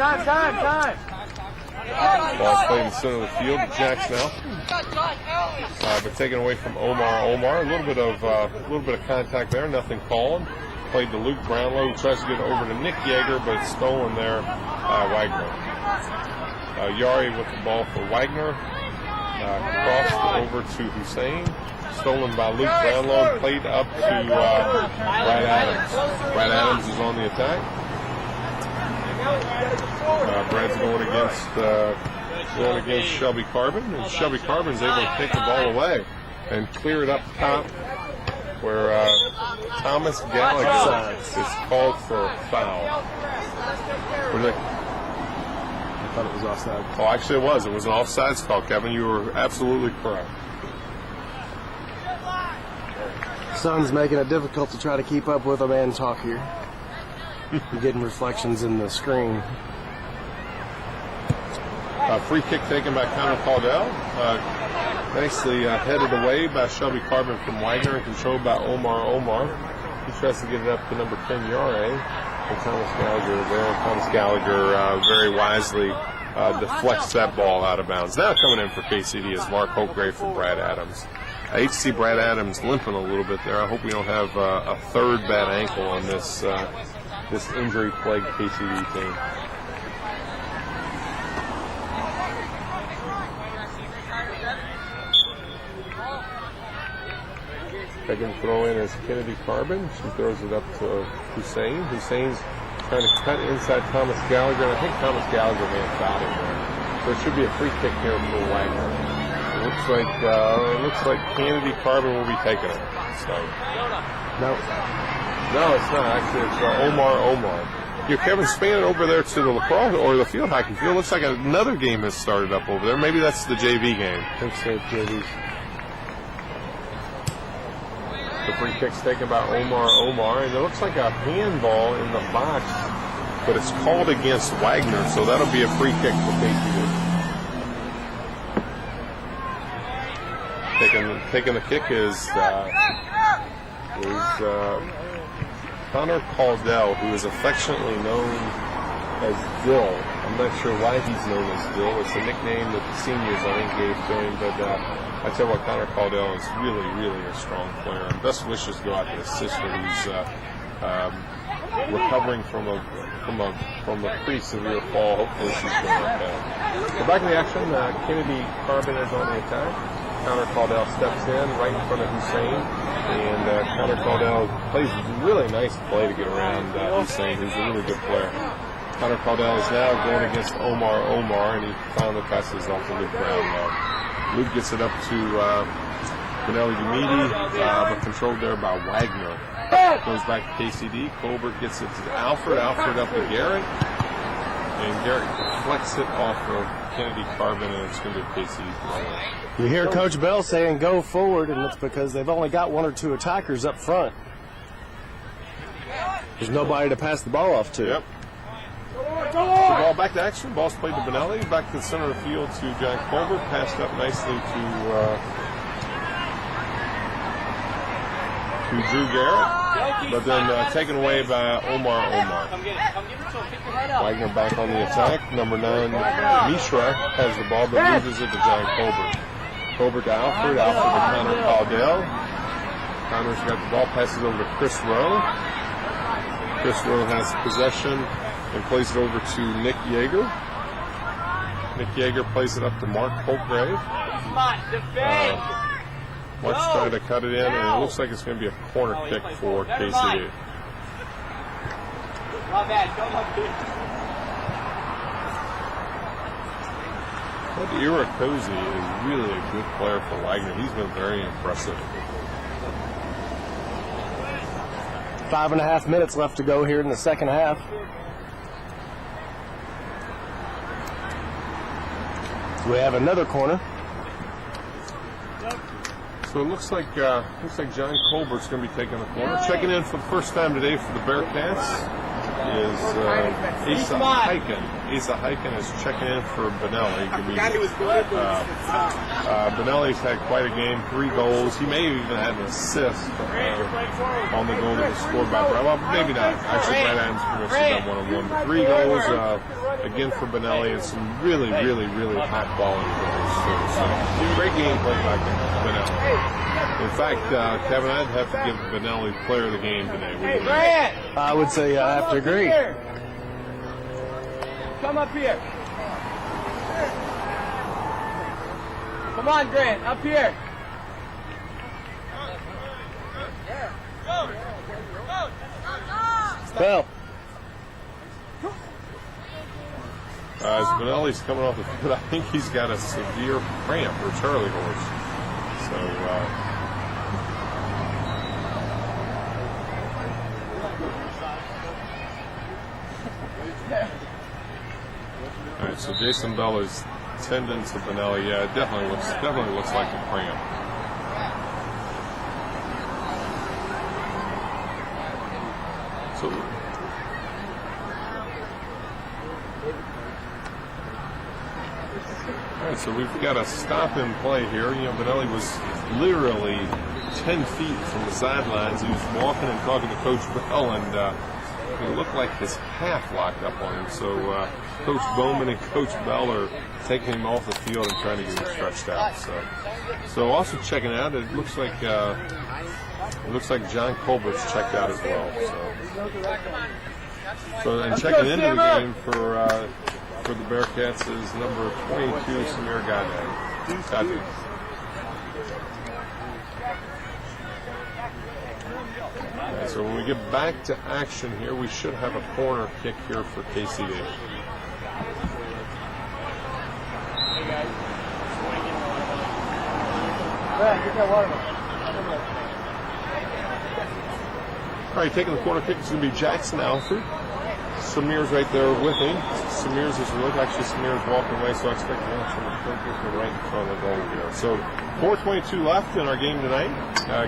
Ball's played in the center of the field to Jackson Alford. But taken away from Omar. A little bit of contact there, nothing called. Played to Luke Brownlow, who tries to get it over to Nick Yeager, but it's stolen there by Waggener. Yari with the ball for Waggener. Crossed over to Hussein. Stolen by Luke Brownlow and played up to Brad Adams. Brad Adams is on the attack. Brad's going against Shelby Carbon, and Shelby Carbon's able to take the ball away and clear it up top where Thomas Gallagher is called for a foul. I thought it was offside. Oh, actually it was. It was an offsides call, Kevin. You were absolutely correct. Sun's making it difficult to try to keep up with a man talk here. You're getting reflections in the screen. Free kick taken by Connor Caldell. Nicely headed away by Shelby Carbon from Waggener and controlled by Omar. He tries to get it up to number 10, Yare. And Thomas Gallagher there. Thomas Gallagher very wisely deflects that ball out of bounds. Now coming in for KCD is Mark Holtgrave for Brad Adams. I hate to see Brad Adams limping a little bit there. I hope we don't have a third bad ankle on this injury-plagued KCD team. Second throw in is Kennedy Carbon. She throws it up to Hussein. Hussein's trying to cut inside Thomas Gallagher, and I think Thomas Gallagher may have fouled him there. So it should be a free kick here for Waggener. It looks like Kennedy Carbon will be taking it. So no, it's not. Actually, it's Omar. Kevin Spann over there to the lacrosse or the field hockey field. Looks like another game has started up over there. Maybe that's the JV game. I think so, JV's. The free kick's taken by Omar, and it looks like a handball in the box, but it's called against Waggener, so that'll be a free kick for KCD. Taking the kick is Connor Caldell, who is affectionately known as Dill. I'm not sure why he's known as Dill. It's a nickname that the seniors, I think, gave to him. But I tell you what, Connor Caldell is really, really a strong player. And best wishes go out to his sister, who's recovering from a pretty severe fall. Hopefully she's going okay. So back in the action, Kennedy Carbon is on the attack. Connor Caldell steps in right in front of Hussein, and Connor Caldell plays a really nice play to get around Hussein, who's a really good player. Connor Caldell is now going against Omar, and he finally passes off to Luke Brown. Luke gets it up to Benelli Gumidi, but controlled there by Waggener. Goes back to KCD. Colbert gets it to Alfred. Alfred up to Garrett. And Garrett deflects it off of Kennedy Carbon, and it's going to be KCD. You hear Coach Bell saying go forward, and it's because they've only got 1 or 2 attackers up front. There's nobody to pass the ball off to. Yep. The ball back to action. Ball's played to Benelli. Back to the center of the field to John Colbert. Passed up nicely to Drew Garrett, but then taken away by Omar. Waggener back on the attack. Number 9, Mishra, has the ball, but loses it to John Colbert. Colbert to Alfred. Alfred to Connor Caldell. Connor's got the ball, passes over to Chris Rowe. Chris Rowe has possession and plays it over to Nick Yeager. Nick Yeager plays it up to Mark Holtgrave. Mark's trying to cut it in, and it looks like it's going to be a corner kick for KCD. But Irakoze is really a good player for Waggener. He's been very impressive. 5.5 minutes left to go here in the second half. So we have another corner. So it looks like John Colbert's going to be taking the corner. Checking in for the first time today for the Bearcats is Asa Heiken. Asa Heiken is checking in for Benelli. Benelli's had quite a game, 3 goals. He may have even had an assist on the goal that was scored by Brad. Well, maybe not. Actually, Brad Adams pretty much did that one-on-one. But 3 goals again for Benelli, and some really high quality goals. So great game played by Benelli. In fact, Kevin, I'd have to give Benelli player of the game today. I would say I have to agree. Come up here. Come on, Grant, up here. Well, as Benelli's coming off the field, I think he's got a severe cramp or Charlie horse. So, all right, so Jason Bell is tending to Benelli. Yeah, it definitely looks like a cramp. So, all right, so we've got a stop in play here. You know, Benelli was literally 10 feet from the sidelines. He was walking and talking to Coach Bell, and it looked like his calf locked up on him. So Coach Bowman and Coach Bell are taking him off the field and trying to get him stretched out. So also checking out, it looks like John Colbert's checked out as well. So and checking into the game for the Bearcats is number 22, Samir Gade. So when we get back to action here, we should have a corner kick here for KCD. All right, taking the corner kick is going to be Jackson Alford. Samir's right there with him. Samir's walking away, so I expect the action to right in front of the goal here. So 4:22 left in our game tonight.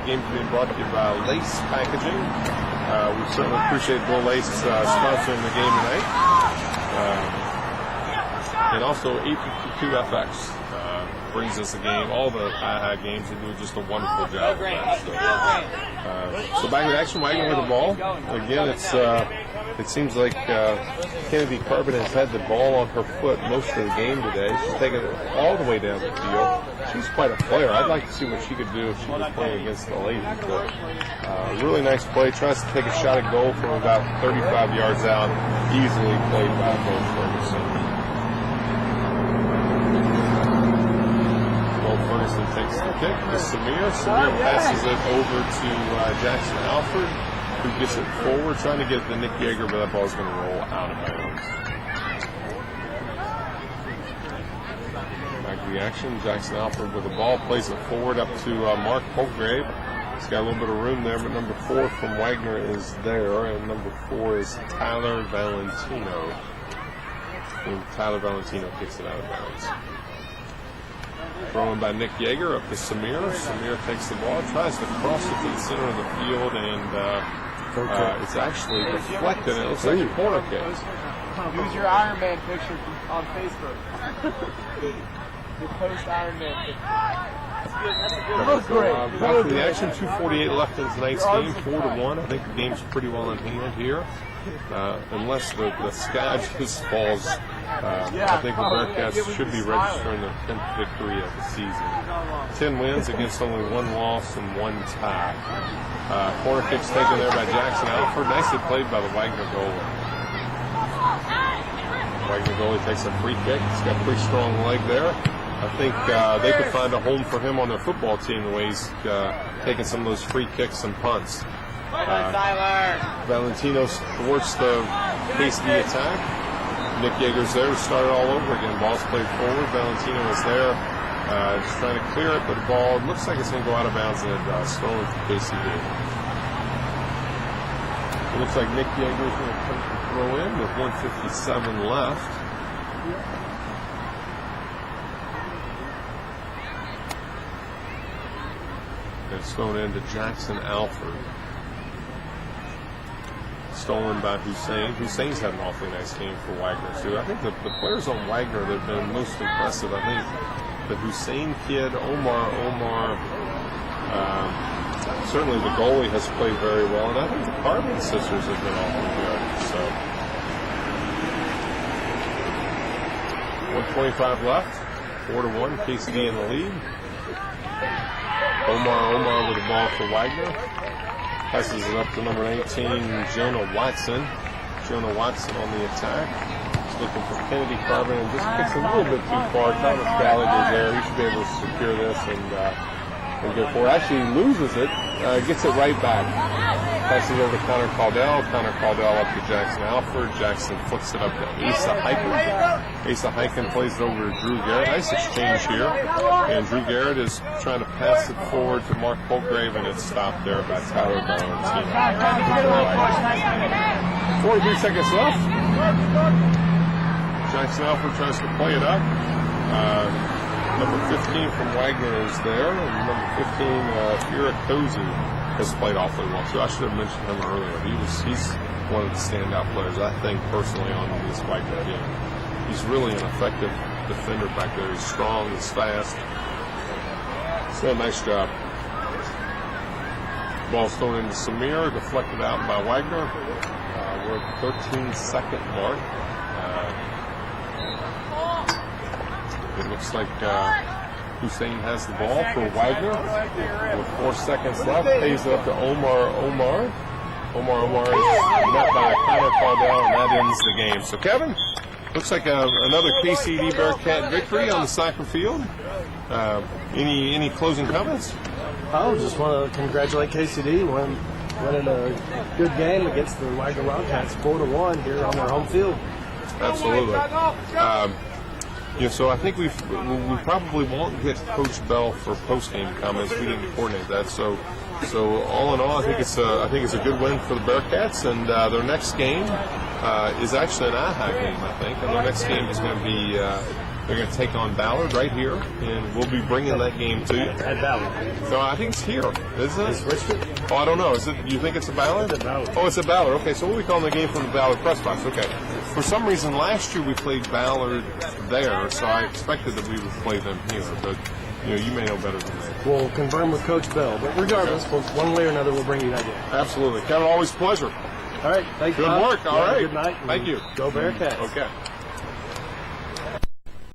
Game being brought to you by Lace Packaging. We certainly appreciate Bill Lace sponsoring the game tonight. And also 852 FX brings us the game. All the games, they do just a wonderful job. So back to action, Waggener with the ball. Again, it seems like Kennedy Carbon has had the ball on her foot most of the game today. She's taken it all the way down the field. She's quite a player. I'd like to see what she could do if she was playing against the ladies. But really nice play. Tries to take a shot at goal from about 35 yards out. Easily played by Bo Ferguson. Bo Ferguson takes the kick to Samir. Samir passes it over to Jackson Alford, who gets it forward, trying to get it to Nick Yeager, but that ball's going to roll out of bounds. Back to the action. Jackson Alford with the ball, plays it forward up to Mark Holtgrave. He's got a little bit of room there, but number 4 from Waggener is there, and number 4 is Tyler Valentino. And Tyler Valentino kicks it out of bounds. Thrown by Nick Yeager up to Samir. Samir takes the ball, tries to cross it to the center of the field, and it's actually deflected. It looks like a corner kick. Use your Iron Man picture on Facebook. Your post Iron Man picture. Back to the action, 2:48 left in tonight's game, 4-1. I think the game's pretty well in hand here. Unless the sky just falls, I think the Bearcats should be registering their 10th victory of the season. 10 wins against only 1 loss and 1 tie. Corner kick's taken there by Jackson Alford. Nicely played by the Waggener goalie. Waggener goalie takes a free kick. He's got a pretty strong leg there. I think they could find a home for him on their football team the way he's taking some of those free kicks and punts. Valentino thwarts the KCD attack. Nick Yeager's there to start it all over again. Ball's played forward. Valentino is there. Just trying to clear it, but the ball looks like it's going to go out of bounds and stolen for KCD. It looks like Nick Yeager's going to throw in with 1:57 left. It's thrown into Jackson Alford. Stolen by Hussein. Hussein's had an awfully nice game for Waggener, too. I think the players on Waggener that have been most impressive, I think the Hussein kid, Omar, certainly the goalie has played very well, and I think the Carbon sisters have been awfully good. So, 1:25 left, 4-1, KCD in the lead. Omar with the ball for Waggener. Passes it up to number 18, Jonah Watson. Jonah Watson on the attack. He's looking for Kennedy Carbon and just kicks a little bit too far. Thomas Gallagher's there. He should be able to secure this and go forward. Actually loses it. Gets it right back. Passes over to Connor Caldwell. Connor Caldwell up to Jackson Alford. Jackson flips it up to Asa Heiken. Asa Heiken plays it over to Drew Garrett. Nice exchange here. And Drew Garrett is trying to pass it forward to Mark Polgrave, and it's stopped there by Tyler Valentino. 43 seconds left. Jackson Alford tries to play it up. Number 15 from Waggener is there, and number 15, Irakozy, has played awfully well too. I should have mentioned him earlier. He's one of the standout players, I think, personally on this Waggener team. He's really an effective defender back there. He's strong, he's fast. He's done a nice job. Ball's thrown into Samir, deflected out by Waggener. We're at the 13-second mark. It looks like Hussein has the ball for Waggener with 4 seconds left. Pays it up to Omar. Omar is met by Connor Caldwell, and that ends the game. So, Kevin, looks like another KCD Bearcat victory on the soccer field. Any closing comments? I just want to congratulate KCD winning a good game against the Waggener Wildcats, 4-1 here on their home field. Absolutely. So I think we probably won't get Coach Bell for post-game comments. We didn't coordinate that. So all in all, I think it's a good win for the Bearcats, and their next game is actually an AHA game, I think. And their next game is going to be they're going to take on Ballard right here, and we'll be bringing that game to you. At Ballard. No, I think it's here, isn't it? It's Richmond? Oh, I don't know. Is it? You think it's a Ballard? It's a Ballard. Oh, it's a Ballard. Okay, so we'll be calling the game from the Ballard press box. Okay. For some reason, last year we played Ballard there, so I expected that we would play them here. But you may know better than me. We'll confirm with Coach Bell, but regardless, one way or another, we'll bring you that game. Absolutely, Kevin. Always a pleasure. All right, thank you. Good work. All right. Good night. Thank you. Go Bearcats. Okay.